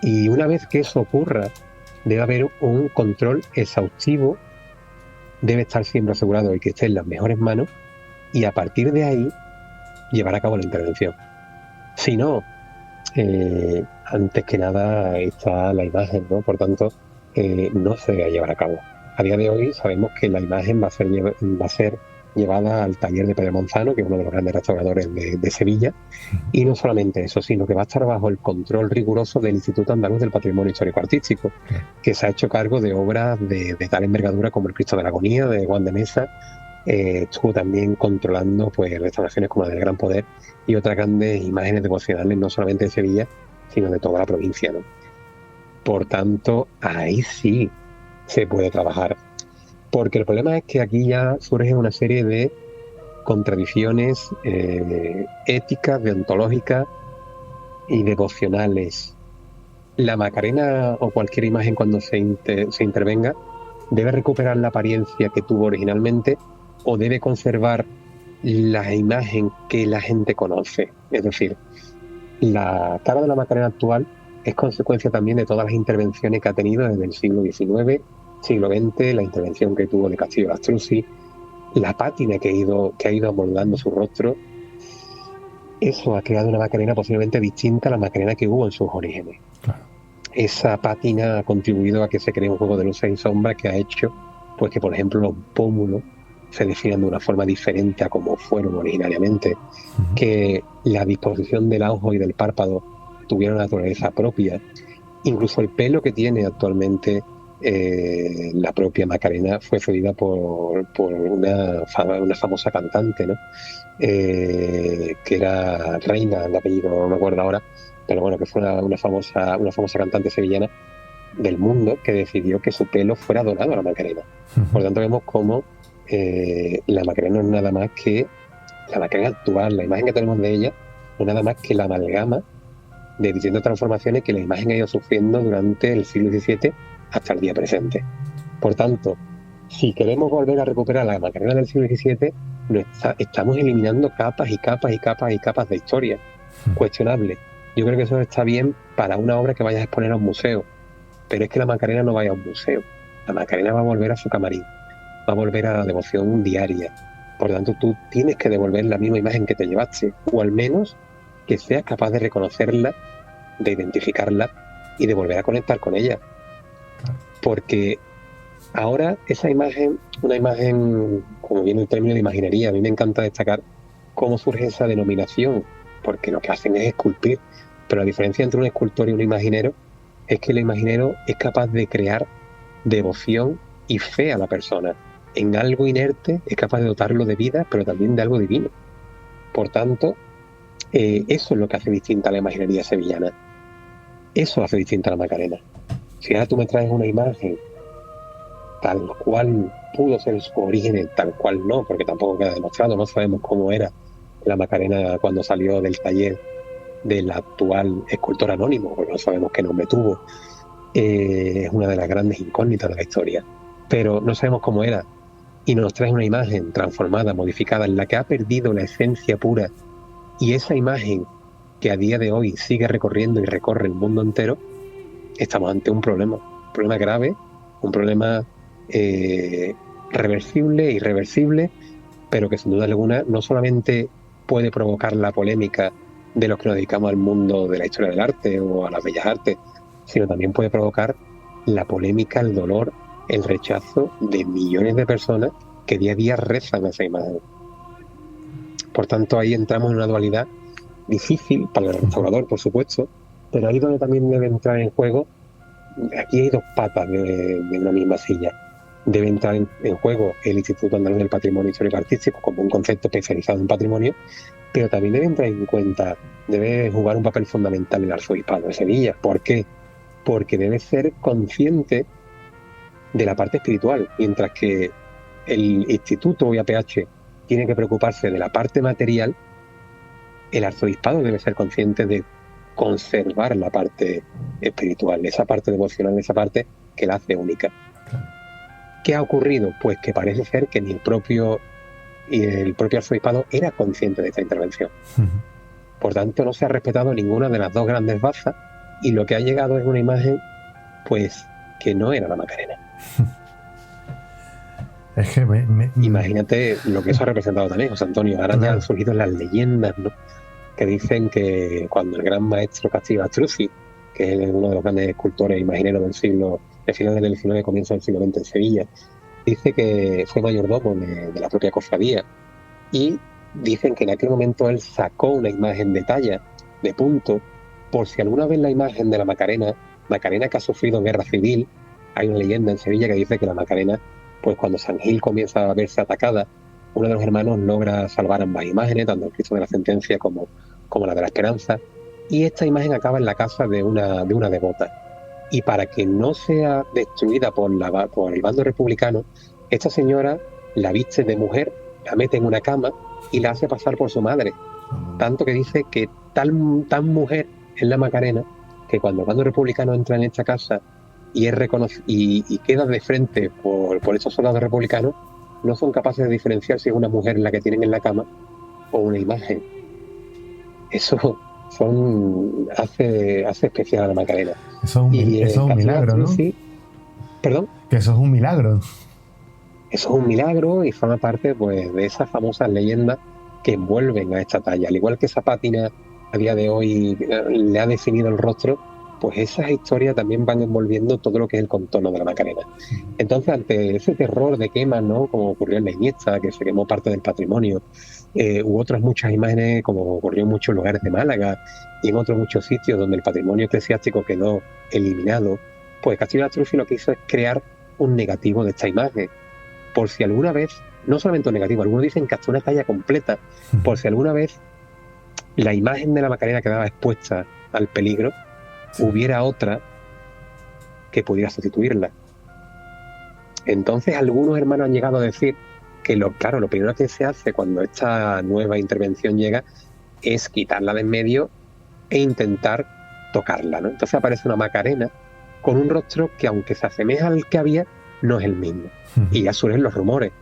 Speaker 5: Y una vez que eso ocurra, debe haber un control exhaustivo, debe estar siempre asegurado y que esté en las mejores manos, y a partir de ahí llevar a cabo la intervención. Si no, antes que nada está la imagen, ¿no? Por tanto, no se debe llevar a cabo. A día de hoy sabemos que la imagen va a ser llevada al taller de Pedro Monzano, que es uno de los grandes restauradores de Sevilla, y no solamente eso, sino que va a estar bajo el control riguroso del Instituto Andaluz del Patrimonio Histórico Artístico, que se ha hecho cargo de obras de tal envergadura como el Cristo de la Agonía, de Juan de Mesa. Estuvo también controlando pues restauraciones como la del Gran Poder y otras grandes imágenes devocionales, no solamente de Sevilla, sino de toda la provincia, ¿no? Por tanto, ahí sí se puede trabajar. Porque el problema es que aquí ya surge una serie de contradicciones éticas, deontológicas y devocionales. La Macarena o cualquier imagen cuando se intervenga debe recuperar la apariencia que tuvo originalmente o debe conservar la imagen que la gente conoce. Es decir, la cara de la Macarena actual es consecuencia también de todas las intervenciones que ha tenido desde el siglo XIX, siglo XX, la intervención que tuvo de Castillo Lastrucci, la pátina que ha ido amoldando su rostro. Eso ha creado una Macarena posiblemente distinta a la Macarena que hubo en sus orígenes.
Speaker 4: Claro.
Speaker 5: Esa pátina ha contribuido a que se cree un juego de luces y sombras que ha hecho pues que, por ejemplo, los pómulos se definan de una forma diferente a como fueron originariamente, que la disposición del ojo y del párpado tuviera una naturaleza propia. Incluso el pelo que tiene actualmente la propia Macarena fue cedida por una famosa cantante, ¿no? Que era Reina, el apellido no me acuerdo ahora, pero bueno, que fue una famosa cantante sevillana del mundo que decidió que su pelo fuera donado a la Macarena. Por lo tanto, vemos cómo la Macarena no es nada más que la Macarena actual, la imagen que tenemos de ella, no es nada más que la amalgama de distintas transformaciones que la imagen ha ido sufriendo durante el siglo XVII hasta el día presente. Por tanto, si queremos volver a recuperar la Macarena del siglo XVII, estamos eliminando capas y capas y capas y capas de historia cuestionable. Yo creo que eso está bien para una obra que vayas a exponer a un museo, pero es que la Macarena no vaya a un museo. La Macarena va a volver a su camarín, va a volver a la devoción diaria. Por lo tanto, tú tienes que devolver la misma imagen que te llevaste, o al menos que seas capaz de reconocerla, de identificarla y de volver a conectar con ella. porque ahora esa imagen, una imagen, como viene el término de imaginería, a mí me encanta destacar cómo surge esa denominación, porque lo que hacen es esculpir, pero la diferencia entre un escultor y un imaginero es que el imaginero es capaz de crear devoción y fe a la persona. En algo inerte es capaz de dotarlo de vida, pero también de algo divino. Por tanto, eso es lo que hace distinta a la imaginería sevillana. Eso hace distinta a la Macarena. Si ahora tú me traes una imagen tal cual pudo ser su origen, tal cual no, porque tampoco queda demostrado, no sabemos cómo era la Macarena cuando salió del taller del actual escultor anónimo, porque no sabemos qué nombre tuvo. Es una de las grandes incógnitas de la historia, pero no sabemos cómo era, y nos trae una imagen transformada, modificada, en la que ha perdido la esencia pura, y esa imagen que a día de hoy sigue recorriendo y recorre el mundo entero. Estamos ante un problema grave, un problema reversible, irreversible, pero que sin duda alguna no solamente puede provocar la polémica de los que nos dedicamos al mundo de la historia del arte o a las bellas artes, sino también puede provocar la polémica, el dolor, el rechazo de millones de personas que día a día rezan a esa imagen. Por tanto, ahí entramos en una dualidad difícil para el restaurador, por supuesto, pero ahí donde también debe entrar en juego, aquí hay dos patas de una misma silla. Debe entrar en juego el Instituto Andaluz del Patrimonio Histórico Artístico como un concepto especializado en patrimonio, pero también debe entrar en cuenta, debe jugar un papel fundamental el Arzobispado de Sevilla. ¿Por qué? Porque debe ser consciente de la parte espiritual, mientras que el Instituto IAPH tiene que preocuparse de la parte material, el Arzobispado debe ser consciente de conservar la parte espiritual, esa parte devocional, esa parte que la hace única. ¿Qué ha ocurrido? Pues que parece ser que ni el propio Arzobispado era consciente de esta intervención. Por tanto, no se ha respetado ninguna de las dos grandes bazas, y lo que ha llegado es una imagen, pues, que no era la Macarena.
Speaker 4: Es que
Speaker 5: imagínate lo que eso ha representado también, José Antonio. Ahora ya han surgido las leyendas, ¿no?, que dicen que cuando el gran maestro Castillo Astruzzi, que es uno de los grandes escultores imagineros de finales del XIX, comienzo del siglo XX en Sevilla, dice que fue mayordomo de la propia cofradía, y dicen que en aquel momento él sacó una imagen de talla, de punto, por si alguna vez la imagen de la Macarena que ha sufrido guerra civil, hay una leyenda en Sevilla que dice que la Macarena, pues cuando San Gil comienza a verse atacada, uno de los hermanos logra salvar ambas imágenes, tanto el Cristo de la Sentencia como la de la Esperanza, y esta imagen acaba en la casa de una devota. Y para que no sea destruida por el bando republicano, esta señora la viste de mujer, la mete en una cama y la hace pasar por su madre. Tanto que dice que tan mujer es la Macarena, que cuando el bando republicano entra en esta casa y es y queda de frente por estos soldados republicanos, no son capaces de diferenciar si es una mujer la que tienen en la cama o una imagen. Eso hace especial a la Macarena.
Speaker 4: Eso es un milagro, ¿no?
Speaker 5: ¿Perdón?
Speaker 4: Que eso es un milagro.
Speaker 5: Eso es un milagro y forma parte, pues, de esas famosas leyendas que envuelven a esta talla. Al igual que esa pátina a día de hoy le ha definido el rostro, pues esas historias también van envolviendo todo lo que es el contorno de la Macarena. Entonces, ante ese terror de quemas, ¿no?, como ocurrió en la Iniesta, que se quemó parte del patrimonio, u otras muchas imágenes, como ocurrió en muchos lugares de Málaga y en otros muchos sitios donde el patrimonio eclesiástico quedó eliminado, pues Castillo Astruzzi lo que hizo es crear un negativo de esta imagen. Por si alguna vez, no solamente un negativo, algunos dicen que hasta una talla completa, por si alguna vez la imagen de la Macarena quedaba expuesta al peligro, hubiera otra que pudiera sustituirla. Entonces algunos hermanos han llegado a decir que lo primero que se hace cuando esta nueva intervención llega es quitarla de en medio e intentar tocarla, ¿no? Entonces aparece una Macarena con un rostro que, aunque se asemeja al que había, no es el mismo. Y ya surgen los rumores.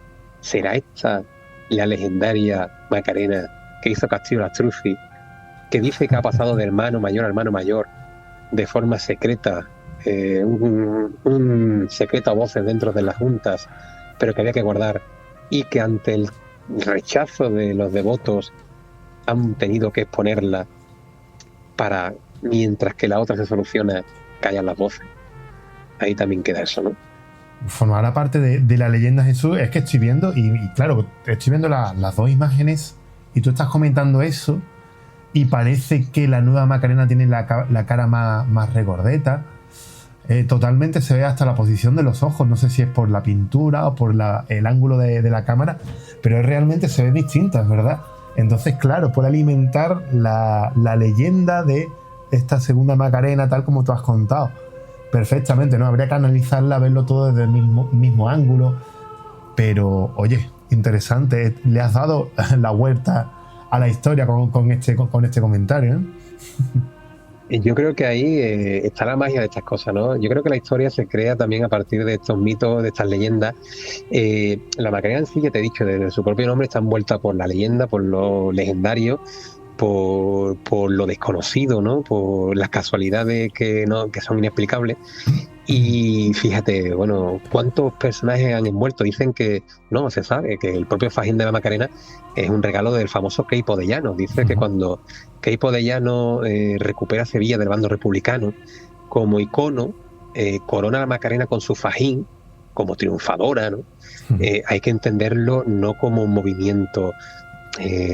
Speaker 5: ¿Será esta la legendaria Macarena que hizo Castillo Astruzzi, que dice que ha pasado de hermano mayor a hermano mayor de forma secreta, un secreto a voces dentro de las juntas, pero que había que guardar, y que ante el rechazo de los devotos han tenido que exponerla para, mientras que la otra se soluciona, callan las voces? ahí también queda eso, ¿no?
Speaker 4: Formará parte de la leyenda Jesús. Es que estoy viendo, y claro, estoy viendo las dos imágenes y tú estás comentando eso y parece que la nueva Macarena tiene la cara más regordeta. Totalmente se ve hasta la posición de los ojos. No sé si es por la pintura o por el ángulo de la cámara, pero realmente se ven distintas, ¿verdad? Entonces, claro, puede alimentar la leyenda de esta segunda Macarena, tal como tú has contado. Perfectamente, ¿no? Habría que analizarla, verlo todo desde el mismo ángulo. Pero, oye, interesante. Le has dado la vuelta a la historia con este comentario, ¿eh?
Speaker 5: Yo creo que ahí está la magia de estas cosas, ¿no? Yo creo que la historia se crea también a partir de estos mitos, de estas leyendas. La Macarena en sí, ya te he dicho, desde su propio nombre está envuelta por la leyenda, por lo legendario, por lo desconocido, ¿no? Por las casualidades que son inexplicables. Y fíjate, bueno, ¿cuántos personajes han envuelto? Dicen que no se sabe, que el propio fajín de la Macarena es un regalo del famoso Queipo de Llano. Dice que cuando Queipo de Llano recupera Sevilla del bando republicano, como icono, corona la Macarena con su fajín como triunfadora, ¿no? Hay que entenderlo no como un movimiento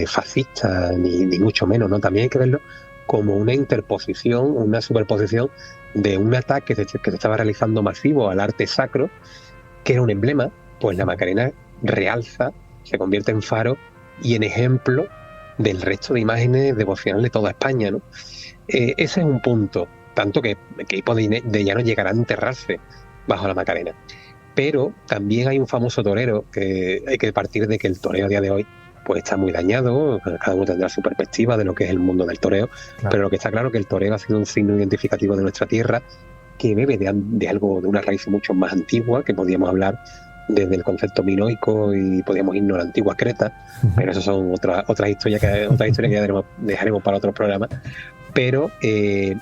Speaker 5: fascista, ni mucho menos, ¿no? También hay que verlo como una interposición, una superposición de un ataque que se estaba realizando masivo al arte sacro, que era un emblema. Pues la Macarena realza, se convierte en faro y en ejemplo del resto de imágenes devocionales de toda España, ¿no? Ese es un punto, tanto que Queipo de Llano llegará a enterrarse bajo la Macarena. Pero también hay un famoso torero que hay que partir de que el toreo a día de hoy pues está muy dañado, cada uno tendrá su perspectiva de lo que es el mundo del toreo, claro. Pero lo que está claro es que el toreo ha sido un signo identificativo de nuestra tierra, que bebe de algo, de una raíz mucho más antigua, que podíamos hablar desde el concepto minoico y podíamos irnos a la antigua Creta, pero eso son otras historias que ya dejaremos para otros programas. Pero en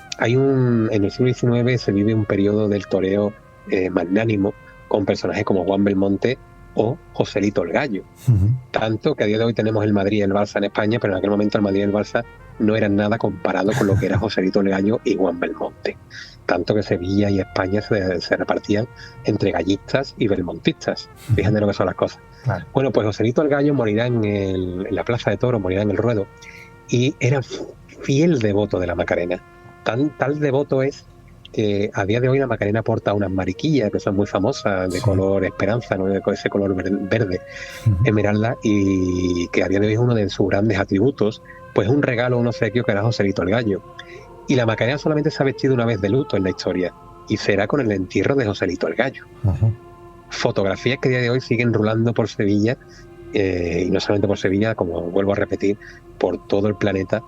Speaker 5: el siglo XIX se vive un periodo del toreo magnánimo, con personajes como Juan Belmonte o Joselito el Gallo. Tanto que a día de hoy tenemos el Madrid y el Barça en España, pero en aquel momento el Madrid y el Barça no eran nada comparado con lo que era Joselito el Gallo y Juan Belmonte. Tanto que Sevilla y España se repartían entre gallistas y belmontistas. Fíjate lo que son las cosas. Claro. Bueno, pues Joselito el Gallo morirá en la Plaza de Toros, morirá en el Ruedo, y era fiel devoto de la Macarena. Tal devoto es que a día de hoy la Macarena porta unas mariquillas que son muy famosas, de color esperanza, ¿no? De ese color verde, esmeralda, y que a día de hoy es uno de sus grandes atributos, pues un regalo, un obsequio que era Joselito el Gallo. Y la Macarena solamente se ha vestido una vez de luto en la historia, y será con el entierro de Joselito el Gallo. Fotografías que a día de hoy siguen rulando por Sevilla, y no solamente por Sevilla, como vuelvo a repetir, por todo el planeta,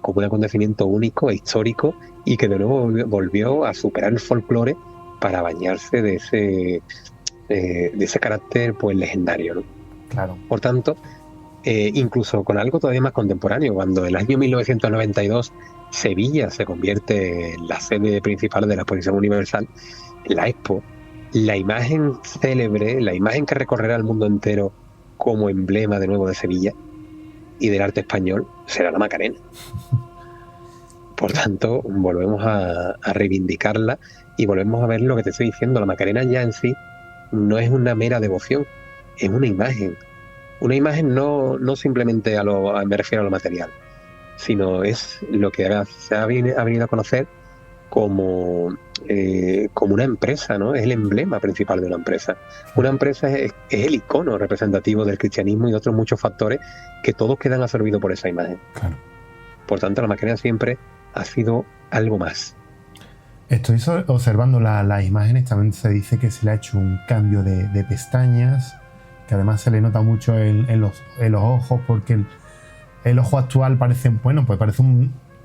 Speaker 5: como un acontecimiento único e histórico, y que de nuevo volvió a superar el folclore para bañarse de ese carácter pues legendario, ¿no? Claro. Por tanto, incluso con algo todavía más contemporáneo, cuando en el año 1992 Sevilla se convierte en la sede principal de la Exposición Universal, la Expo, la imagen célebre, la imagen que recorrerá el mundo entero como emblema de nuevo de Sevilla y del arte español, será la Macarena. Por tanto, volvemos a reivindicarla y volvemos a ver lo que te estoy diciendo. La Macarena ya en sí no es una mera devoción, es una imagen. Una imagen no simplemente me refiero a lo material, sino es lo que se ha venido a conocer como una empresa, ¿no? Es el emblema principal de una empresa. Una empresa es el icono representativo del cristianismo y de otros muchos factores que todos quedan absorbidos por esa imagen. Claro. Por tanto, la Macarena siempre ha sido algo más.
Speaker 4: Estoy observando las imágenes, también se dice que se le ha hecho un cambio de pestañas, que además se le nota mucho en los ojos, porque el ojo actual parece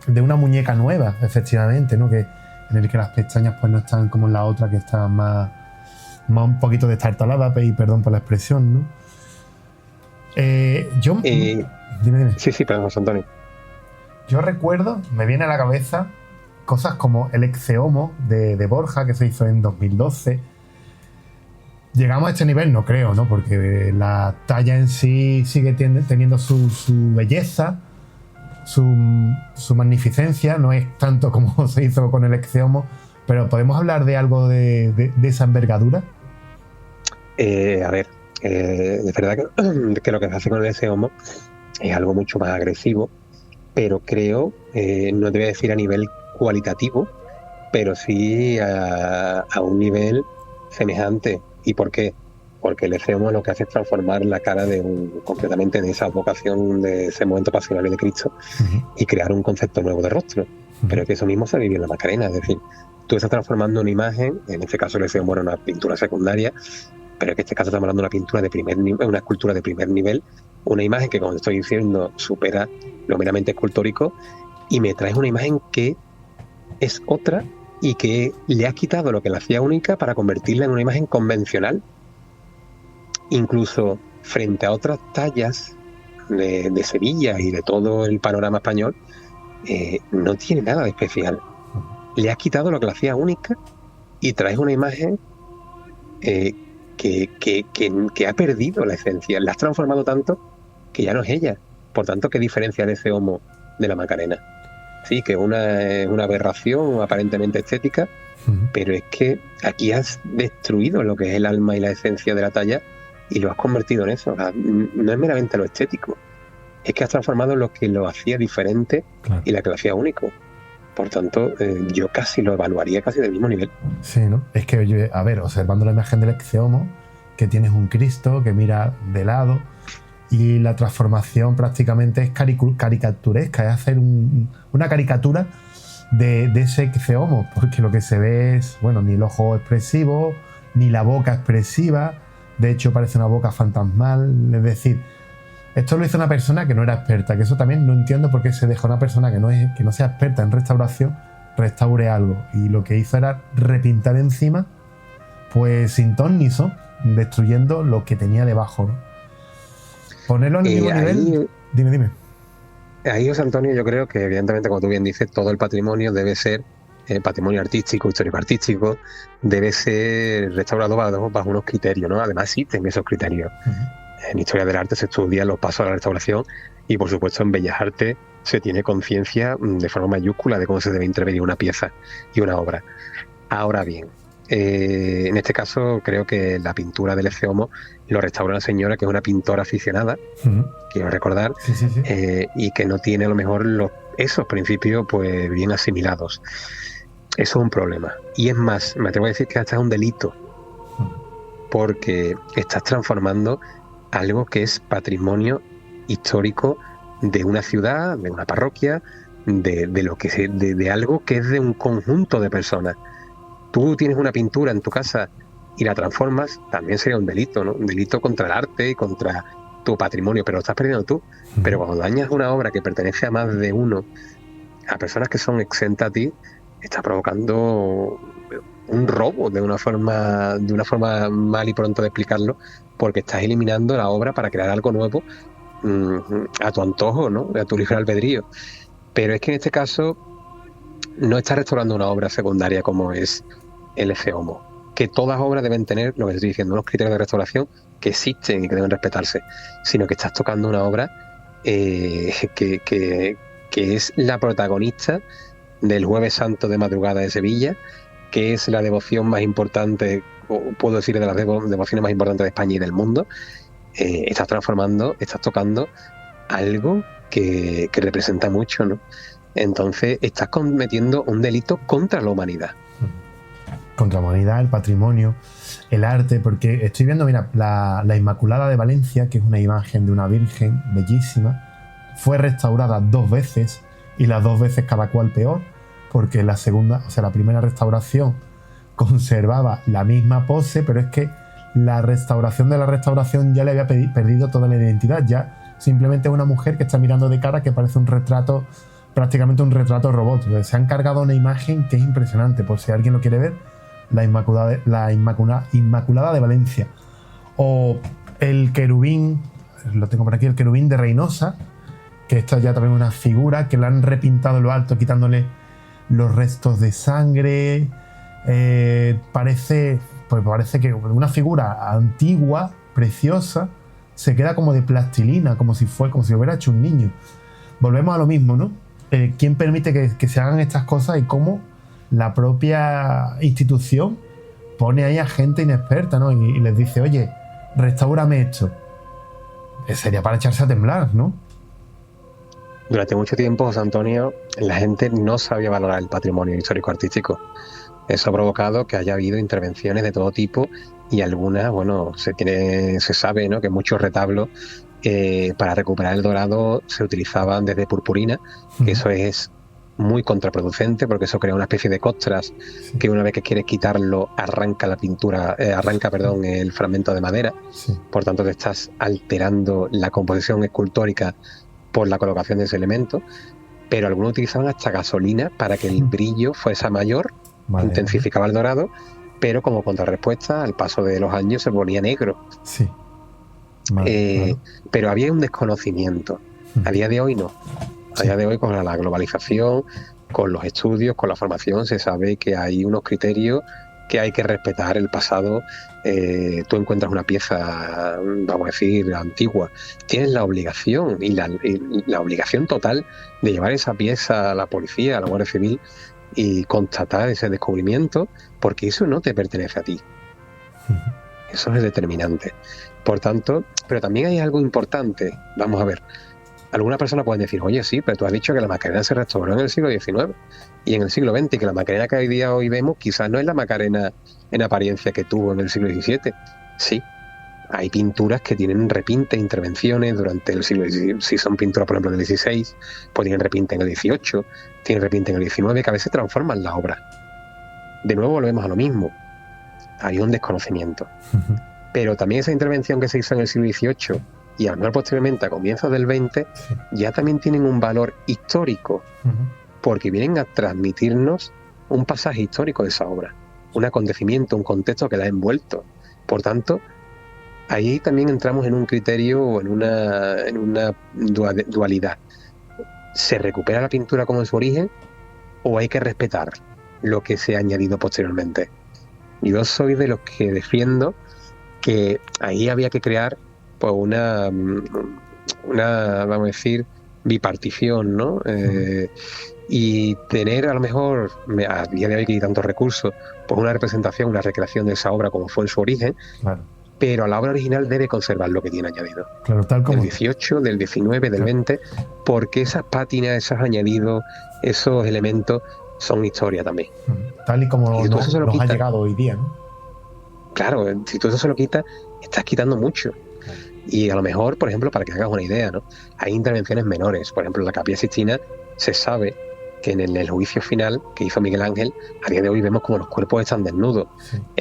Speaker 4: de una muñeca nueva, efectivamente, ¿no? En el que las pestañas pues no están como en la otra, que está más un poquito destartalada, y perdón por la expresión, ¿no? Dime.
Speaker 5: Sí, perdón, José Antonio.
Speaker 4: Yo recuerdo, me viene a la cabeza cosas como el Exeomo de Borja, que se hizo en 2012. Llegamos a este nivel, no creo, ¿no? Porque la talla en sí sigue teniendo su belleza, su magnificencia. No es tanto como se hizo con el Exeomo, Pero ¿podemos hablar de algo de esa envergadura?
Speaker 5: A ver, es verdad que lo que se hace con el S-Homo es algo mucho más agresivo, pero creo, no te voy a decir a nivel cualitativo, pero sí a un nivel semejante. ¿Y por qué? Porque el S-Homo lo que hace es transformar la cara completamente de esa vocación, de ese momento pasional de Cristo, y crear un concepto nuevo de rostro. Pero que eso mismo se vivió en la Macarena, es decir, tú estás transformando una imagen, en este caso el S-Homo era una pintura secundaria, pero en este caso estamos hablando de una pintura de primer nivel, una escultura de primer nivel, una imagen que, como estoy diciendo, supera lo meramente escultórico, y me traes una imagen que es otra y que le has quitado lo que la hacía única para convertirla en una imagen convencional. Incluso frente a otras tallas de Sevilla y de todo el panorama español, no tiene nada de especial. Le has quitado lo que la hacía única y traes una imagen que ha perdido la esencia. La has transformado tanto que ya no es ella. Por tanto, ¿qué diferencia de ese Homo de la Macarena? Sí, que una es una aberración aparentemente estética, pero es que aquí has destruido lo que es el alma y la esencia de la talla y lo has convertido en eso. O sea, no es meramente lo estético, es que has transformado lo que lo hacía diferente, claro, y la que lo hacía único. Por tanto, yo casi lo evaluaría casi del mismo nivel.
Speaker 4: Sí, ¿no? Es que, yo, a ver, observando la imagen del Ex-Homo, que tienes un Cristo que mira de lado, y la transformación prácticamente es caricaturesca, es hacer una caricatura de ese Ex-Homo, porque lo que se ve es, bueno, ni el ojo expresivo, ni la boca expresiva, de hecho parece una boca fantasmal, es decir, esto lo hizo una persona que no era experta, que eso también no entiendo por qué se deja una persona que no sea experta en restauración, restaure algo, y lo que hizo era repintar encima, pues sin ton ni son, destruyendo lo que tenía debajo, ¿no? Ponerlo al mismo nivel. Dime.
Speaker 5: Ahí, José Antonio, yo creo que evidentemente, como tú bien dices, todo el patrimonio debe ser patrimonio artístico, histórico-artístico, debe ser restaurado bajo unos criterios, ¿no? Además existen esos criterios. En Historia del Arte se estudian los pasos a la restauración y, por supuesto, en Bellas Artes se tiene conciencia de forma mayúscula de cómo se debe intervenir una pieza y una obra. Ahora bien, en este caso creo que la pintura del Ex-Homo lo restaura una señora que es una pintora aficionada, quiero recordar, sí. Y que no tiene a lo mejor esos principios pues bien asimilados. Eso es un problema. Y es más, me atrevo a decir que hasta es un delito, porque estás transformando algo que es patrimonio histórico de una ciudad, de una parroquia, de algo que es de un conjunto de personas. Tú tienes una pintura en tu casa y la transformas, también sería un delito, ¿no? Un delito contra el arte y contra tu patrimonio, pero lo estás perdiendo tú. Pero cuando dañas una obra que pertenece a más de uno, a personas que son exentas a ti, estás provocando un robo de una forma mal y pronto de explicarlo, porque estás eliminando la obra para crear algo nuevo a tu antojo, ¿no? A tu libre albedrío. Pero es que en este caso no estás restaurando una obra secundaria como es el Ex-Homo, que todas obras deben tener, lo que estoy diciendo, unos criterios de restauración que existen y que deben respetarse, sino que estás tocando una obra que es la protagonista del Jueves Santo de madrugada de Sevilla, que es la devoción más importante, o puedo decir de las devociones más importantes de España y del mundo. Estás tocando algo que representa mucho, ¿no? Entonces estás cometiendo un delito contra la humanidad.
Speaker 4: Contra la humanidad, el patrimonio, el arte, porque estoy viendo, mira, la Inmaculada de Valencia, que es una imagen de una virgen bellísima, fue restaurada 2 veces, y las 2 veces cada cual peor, porque la primera restauración conservaba la misma pose, pero es que la restauración de la restauración ya le había perdido toda la identidad, ya simplemente una mujer que está mirando de cara que parece un retrato, prácticamente un retrato robot. Se han cargado una imagen que es impresionante, por si alguien lo quiere ver, la Inmaculada de Valencia. O el querubín, lo tengo por aquí, el querubín de Reynosa, que esta ya también una figura que le han repintado lo alto, quitándole los restos de sangre. Parece que una figura antigua, preciosa, se queda como de plastilina, como si lo hubiera hecho un niño. Volvemos a lo mismo, ¿no? ¿Quién permite que se hagan estas cosas y cómo la propia institución pone ahí a gente inexperta, ¿no? Y les dice, oye, restáurame esto. Sería para echarse a temblar, ¿no?
Speaker 5: Durante mucho tiempo, José Antonio, la gente no sabía valorar el patrimonio histórico-artístico. Eso ha provocado que haya habido intervenciones de todo tipo y algunas, bueno, se sabe, ¿no?, que muchos retablos para recuperar el dorado se utilizaban desde purpurina, que eso es muy contraproducente porque eso crea una especie de costras que una vez que quieres quitarlo arranca la pintura, el fragmento de madera.
Speaker 4: Sí.
Speaker 5: Por tanto te estás alterando la composición escultórica por la colocación de ese elemento, pero algunos utilizaban hasta gasolina para que el brillo fuese mayor, intensificaba el dorado, pero como contrarrespuesta al paso de los años se ponía negro.
Speaker 4: Sí.
Speaker 5: Pero había un desconocimiento. A día de hoy no. A día de hoy, con la globalización, con los estudios, con la formación, se sabe que hay unos criterios que hay que respetar el pasado. Tú encuentras una pieza, vamos a decir, antigua, tienes la obligación y la obligación total de llevar esa pieza a la policía, a la Guardia Civil y constatar ese descubrimiento, porque eso no te pertenece a ti. Eso es determinante. Por tanto, pero también hay algo importante. Vamos a ver. Algunas personas pueden decir, oye, sí, pero tú has dicho que la Macarena se restauró en el siglo XIX y en el siglo XX, y que la Macarena que hoy vemos quizás no es la Macarena en apariencia que tuvo en el siglo XVII. Sí, hay pinturas que tienen repintes, intervenciones durante el siglo XVII. Si son pinturas, por ejemplo, del XVI, pues tienen repinte en el XVIII, tienen repinte en el XIX, que a veces transforman la obra. De nuevo volvemos a lo mismo. Hay un desconocimiento. Pero también esa intervención que se hizo en el siglo XVIII y a lo mejor posteriormente a comienzos del XX, ya también tienen un valor histórico, porque vienen a transmitirnos un pasaje histórico de esa obra, un acontecimiento, un contexto que la ha envuelto. Por tanto, ahí también entramos en un criterio o en una dualidad. ¿Se recupera la pintura como en su origen o hay que respetar lo que se ha añadido posteriormente? Yo soy de los que defiendo que ahí había que crear pues una vamos a decir, bipartición, ¿no? Y tener a lo mejor, a día de hoy que hay tantos recursos, pues una representación, una recreación de esa obra como fue en su origen,
Speaker 4: claro.
Speaker 5: Pero a la obra original debe conservar lo que tiene añadido.
Speaker 4: Claro, tal como
Speaker 5: del 18, del 19, del 20, porque esas pátinas, esos añadidos, esos elementos son historia también.
Speaker 4: Tal y como
Speaker 5: y
Speaker 4: nos ha llegado hoy día, ¿no?
Speaker 5: Claro, si tú eso se lo quitas, estás quitando mucho. Y a lo mejor, por ejemplo, para que hagas una idea, ¿no?, hay intervenciones menores. Por ejemplo, en la Capilla Sixtina se sabe que en el juicio final que hizo Miguel Ángel, a día de hoy vemos como los cuerpos están desnudos.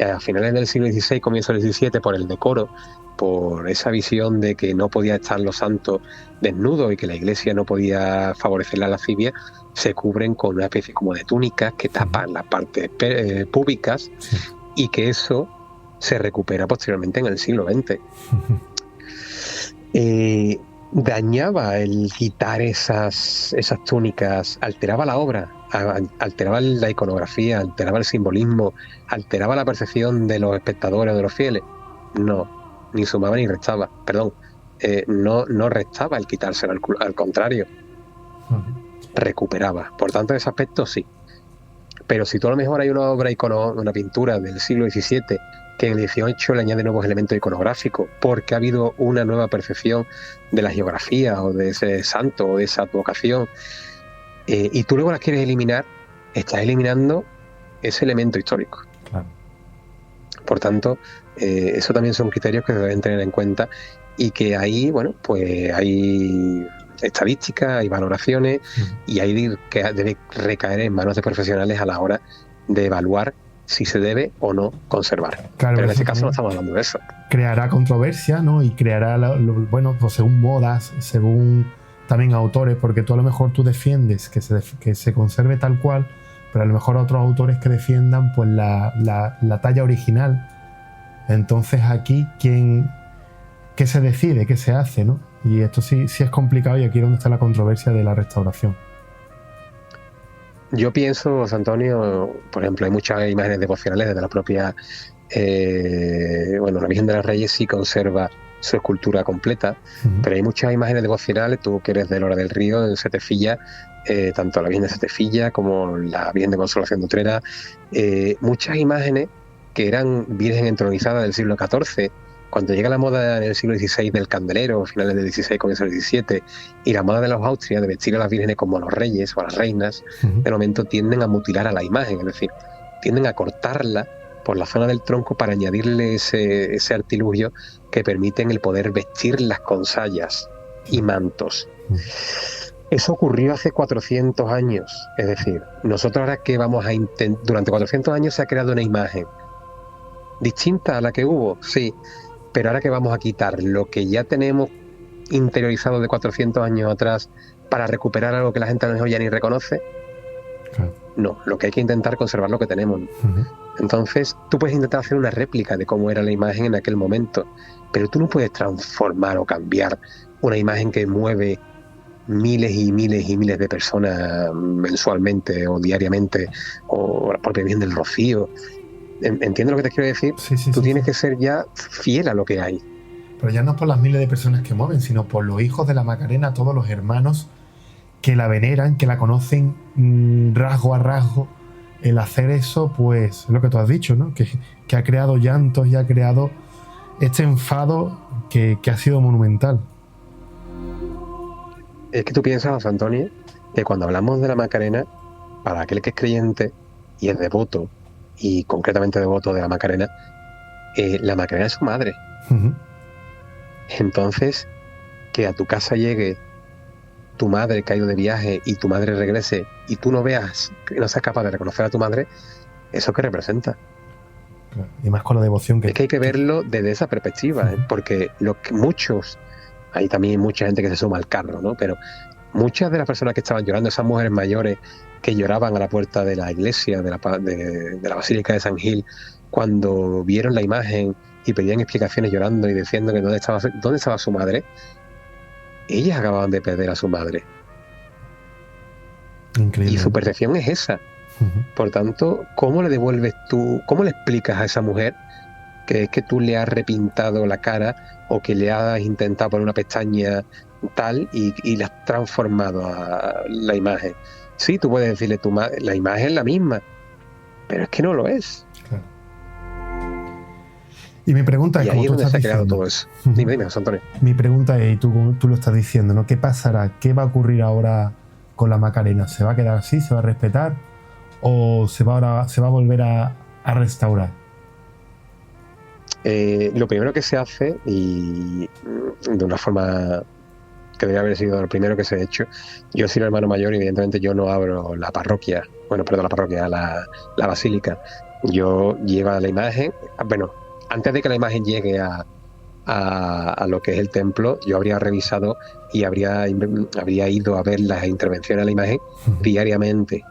Speaker 5: A finales del siglo XVI, comienzo del XVII, por el decoro, por esa visión de que no podía estar los santos desnudos y que la Iglesia no podía favorecer la lascivia, se cubren con una especie como de túnicas que tapan las partes públicas, y que eso se recupera posteriormente en el siglo XX. Dañaba el quitar esas túnicas, alteraba la obra, alteraba la iconografía, alteraba el simbolismo, alteraba la percepción de los espectadores o de los fieles. No, ni sumaba ni restaba, no restaba el quitárselo, al contrario, recuperaba. Por tanto, en ese aspecto sí. Pero si tú a lo mejor hay una obra una pintura del siglo XVII que en el XVIII le añade nuevos elementos iconográficos porque ha habido una nueva percepción de la geografía o de ese santo o de esa advocación, y tú luego las quieres eliminar, estás eliminando ese elemento histórico.
Speaker 4: Claro.
Speaker 5: Por tanto, eso también son criterios que se deben tener en cuenta, y que ahí, bueno, pues hay estadísticas, hay valoraciones, y ahí que debe recaer en manos de profesionales a la hora de evaluar si se debe o no conservar.
Speaker 4: Claro,
Speaker 5: pero en este caso no estamos hablando de eso.
Speaker 4: Creará controversia, ¿no? Y creará, bueno, pues según modas, según también autores, porque tú a lo mejor tú defiendes que se conserve tal cual, pero a lo mejor otros autores que defiendan pues la talla original. Entonces aquí, ¿qué se decide? ¿Qué se hace, no? Y esto sí es complicado, y aquí es donde está la controversia de la restauración.
Speaker 5: Yo pienso, José Antonio, por ejemplo, hay muchas imágenes devocionales desde la propia, la Virgen de los Reyes sí conserva su escultura completa, pero hay muchas imágenes devocionales. Tú que eres de Lora del Río, en Setefilla, tanto la Virgen de Setefilla como la Virgen de Consolación de Utrera, muchas imágenes que eran virgen entronizada del siglo XIV. Cuando llega la moda en el siglo XVI del candelero, finales del XVI, comienzo del XVII, y la moda de los Austrias de vestir a las vírgenes como a los reyes o a las reinas, de momento tienden a mutilar a la imagen, es decir, tienden a cortarla por la zona del tronco para añadirle ese artilugio que permiten el poder vestirlas con sayas y mantos. Eso ocurrió hace 400 años, es decir, nosotros ahora que vamos a intentar, durante 400 años se ha creado una imagen distinta a la que hubo, sí, pero ahora que vamos a quitar lo que ya tenemos interiorizado de 400 años atrás para recuperar algo que la gente a lo mejor ya ni reconoce, no, lo que hay que intentar es conservar lo que tenemos. Entonces tú puedes intentar hacer una réplica de cómo era la imagen en aquel momento, pero tú no puedes transformar o cambiar una imagen que mueve miles y miles y miles de personas mensualmente o diariamente, o la propia Virgen del Rocío. ¿Entiendes lo que te quiero decir?
Speaker 4: Sí,
Speaker 5: tú tienes que ser ya fiel a lo que hay.
Speaker 4: Pero ya no por las miles de personas que mueven, sino por los hijos de la Macarena, todos los hermanos que la veneran, que la conocen rasgo a rasgo. El hacer eso, pues, es lo que tú has dicho, ¿no? Que ha creado llantos y ha creado este enfado que ha sido monumental.
Speaker 5: Es que tú piensas, José Antonio, que cuando hablamos de la Macarena, para aquel que es creyente y es devoto, y concretamente devoto de la Macarena es su madre. Entonces, que a tu casa llegue tu madre que ha ido de viaje y tu madre regrese y tú no veas, que no seas capaz de reconocer a tu madre, ¿eso qué representa?
Speaker 4: Claro. Y más con la devoción que...
Speaker 5: Es que hay que verlo desde esa perspectiva, porque lo que muchos, hay también mucha gente que se suma al carro, ¿no? Pero muchas de las personas que estaban llorando, esas mujeres mayores que lloraban a la puerta de la iglesia, de la Basílica de San Gil, cuando vieron la imagen y pedían explicaciones llorando y diciendo que dónde estaba su madre, ellas acababan de perder a su madre.
Speaker 4: Increíble.
Speaker 5: Y su percepción es esa. Por tanto, ¿cómo le devuelves tú, cómo le explicas a esa mujer que es que tú le has repintado la cara o que le has intentado poner una pestaña tal y le has transformado a la imagen? Sí, tú puedes decirle la imagen es la misma, pero es que no lo es.
Speaker 4: Claro. Y mi pregunta es,
Speaker 5: y ahí es donde se ha creado todo eso. Dime, José Antonio.
Speaker 4: Mi pregunta es, y tú lo estás diciendo, ¿no? ¿Qué pasará? ¿Qué va a ocurrir ahora con la Macarena? ¿Se va a quedar así? ¿Se va a respetar? ¿O se va a volver a restaurar?
Speaker 5: Lo primero que se hace, y de una forma que debería haber sido lo primero que se ha hecho, yo soy el hermano mayor y evidentemente yo no abro la parroquia, la basílica. Yo llevo la imagen, antes de que la imagen llegue a lo que es el templo, yo habría revisado y habría ido a ver las intervenciones de la imagen diariamente,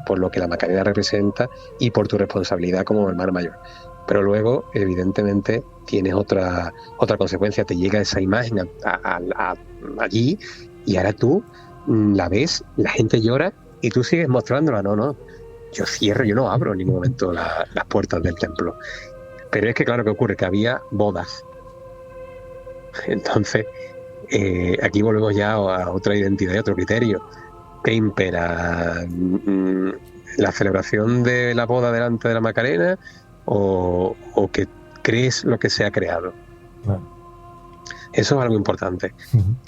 Speaker 5: por lo que la Macarena representa y por tu responsabilidad como hermano mayor. Pero luego, evidentemente, tienes otra consecuencia. Te llega esa imagen allí y ahora tú la ves, la gente llora y tú sigues mostrándola. No, yo no abro en ningún momento las puertas del templo. Pero es que claro que ocurre que había bodas. Entonces, aquí volvemos ya a otra identidad y otro criterio. ¿Qué impera? ¿La celebración de la boda delante de la Macarena o que crees lo que se ha creado?
Speaker 4: Claro.
Speaker 5: Eso es algo importante.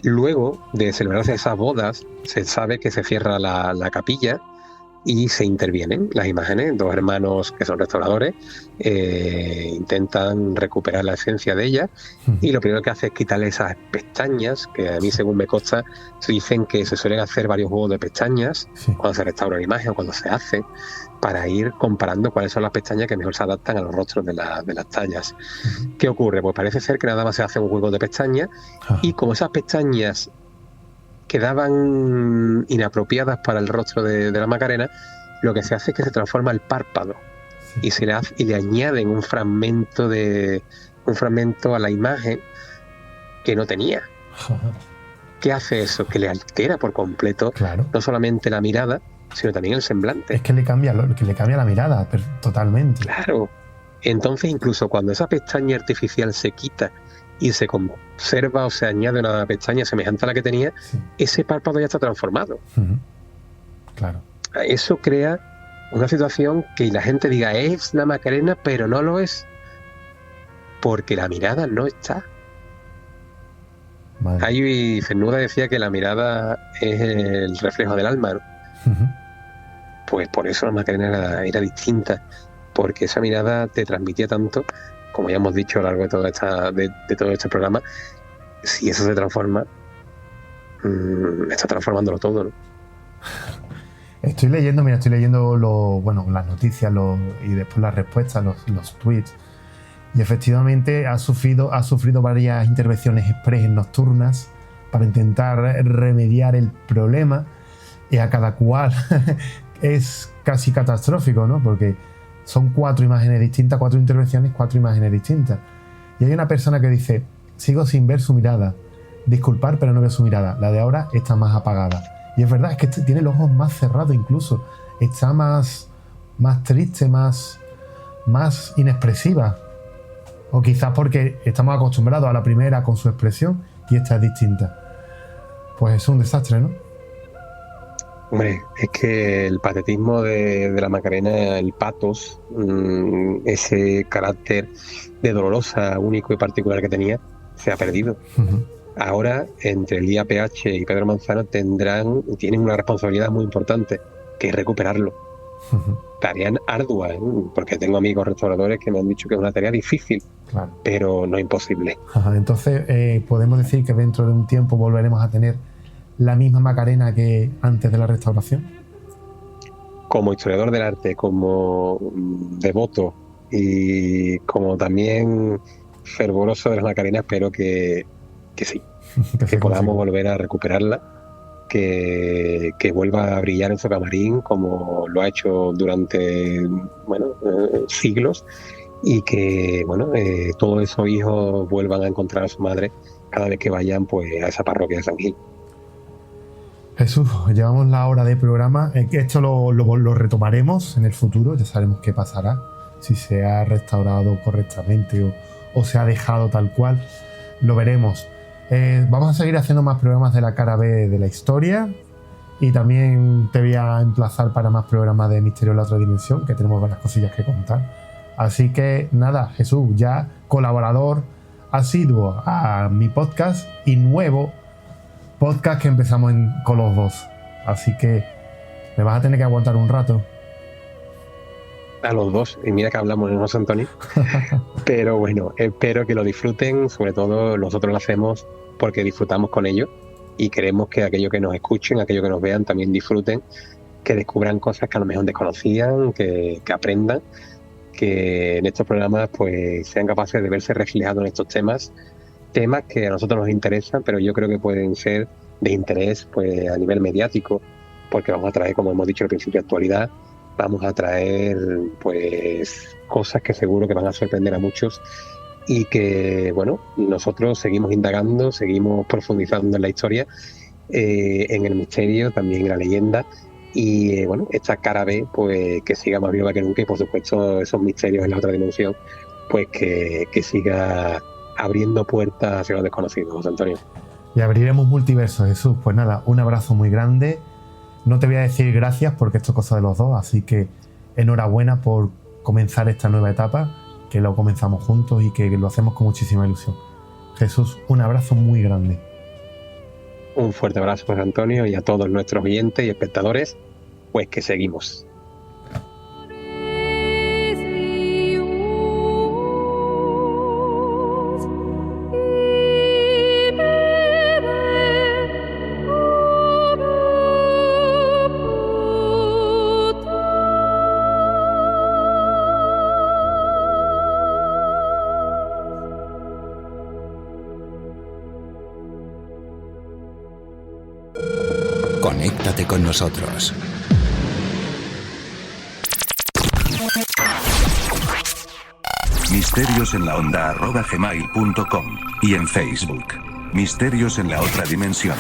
Speaker 5: Luego de celebrarse esas bodas, se sabe que se cierra la capilla y se intervienen las imágenes. Dos hermanos que son restauradores intentan recuperar la esencia de ellas y lo primero que hace es quitarle esas pestañas, que a mí, según me consta, se dicen que se suelen hacer varios juegos de pestañas cuando se restaura la imagen o cuando se hace, para ir comparando cuáles son las pestañas que mejor se adaptan a los rostros de las tallas. ¿Qué ocurre? Pues parece ser que nada más se hace un juego de pestañas y como esas pestañas quedaban inapropiadas para el rostro de la Macarena, lo que se hace es que se transforma el párpado y le añaden un fragmento a la imagen que no tenía. ¿Qué hace eso? Que le altera por completo, no solamente la mirada, sino también el semblante.
Speaker 4: Es que le cambia la mirada totalmente.
Speaker 5: Claro. Entonces, incluso cuando esa pestaña artificial se quita y se conserva o se añade una pestaña semejante a la que tenía, ese párpado ya está transformado.
Speaker 4: Claro.
Speaker 5: Eso crea una situación que la gente diga es la Macarena, pero no lo es, porque la mirada no está. Ahí Cernuda decía que la mirada es el reflejo del alma, ¿no? Pues por eso la Macarena era distinta, porque esa mirada te transmitía tanto, como ya hemos dicho a lo largo de todo este programa. Si eso se transforma, está transformándolo todo, ¿no?
Speaker 4: Estoy leyendo las noticias y después las respuestas, los tweets, y efectivamente ha sufrido varias intervenciones express nocturnas para intentar remediar el problema, y a cada cual es casi catastrófico, ¿no? Porque son 4 imágenes distintas, 4 intervenciones, 4 imágenes distintas. Y hay una persona que dice: sigo sin ver su mirada. Disculpar, pero no veo su mirada. La de ahora está más apagada. Y es verdad, es que tiene los ojos más cerrados incluso. Está más triste, más inexpresiva. O quizás porque estamos acostumbrados a la primera con su expresión y esta es distinta. Pues es un desastre, ¿no?
Speaker 5: Hombre, es que el patetismo de la Macarena, el patos, ese carácter de dolorosa, único y particular que tenía, se ha perdido. Ahora, entre el IAPH y Pedro Manzano tienen una responsabilidad muy importante, que es recuperarlo. Tarea ardua, ¿eh? Porque tengo amigos restauradores que me han dicho que es una tarea difícil, claro, pero no imposible.
Speaker 4: Entonces, podemos decir que dentro de un tiempo volveremos a tener la misma Macarena que antes de la restauración.
Speaker 5: Como historiador del arte, como devoto y como también fervoroso de las Macarenas, espero que sí, que podamos volver a recuperarla, que vuelva a brillar en su camarín como lo ha hecho durante siglos, y que todos esos hijos vuelvan a encontrar a su madre cada vez que vayan pues a esa parroquia de San Gil.
Speaker 4: Jesús, llevamos la hora de programa. Esto lo retomaremos en el futuro, ya sabemos qué pasará, si se ha restaurado correctamente o se ha dejado tal cual, lo veremos. Vamos a seguir haciendo más programas de la cara B de la historia, y también te voy a emplazar para más programas de Misterio en la Otra Dimensión, que tenemos varias cosillas que contar. Así que nada, Jesús, ya colaborador asiduo a mi podcast y nuevo podcast que empezamos con los dos. Así que me vas a tener que aguantar un rato.
Speaker 5: A los dos, y mira que hablamos en José Antonio. Pero bueno, espero que lo disfruten. Sobre todo nosotros lo hacemos porque disfrutamos con ellos, y queremos que aquellos que nos escuchen, aquellos que nos vean, también disfruten, que descubran cosas que a lo mejor desconocían, que aprendan, que en estos programas pues sean capaces de verse reflejados en estos temas que a nosotros nos interesan, pero yo creo que pueden ser de interés pues a nivel mediático, porque vamos a traer, como hemos dicho al principio, actualidad. Vamos a traer pues cosas que seguro que van a sorprender a muchos, y que nosotros seguimos indagando, seguimos profundizando en la historia, en el misterio, también en la leyenda, y esta cara B pues que siga más viva que nunca, y por supuesto esos misterios en la otra dimensión pues que siga abriendo puertas hacia los desconocidos, José Antonio.
Speaker 4: Y abriremos multiversos, Jesús. Pues nada, un abrazo muy grande. No te voy a decir gracias porque esto es cosa de los dos, así que enhorabuena por comenzar esta nueva etapa, que lo comenzamos juntos y que lo hacemos con muchísima ilusión. Jesús, un abrazo muy grande.
Speaker 5: Un fuerte abrazo, José Antonio, y a todos nuestros oyentes y espectadores, pues que seguimos.
Speaker 6: Conéctate con nosotros. misteriosenlaonda@gmail.com y en Facebook. Misterios en la Otra Dimensión.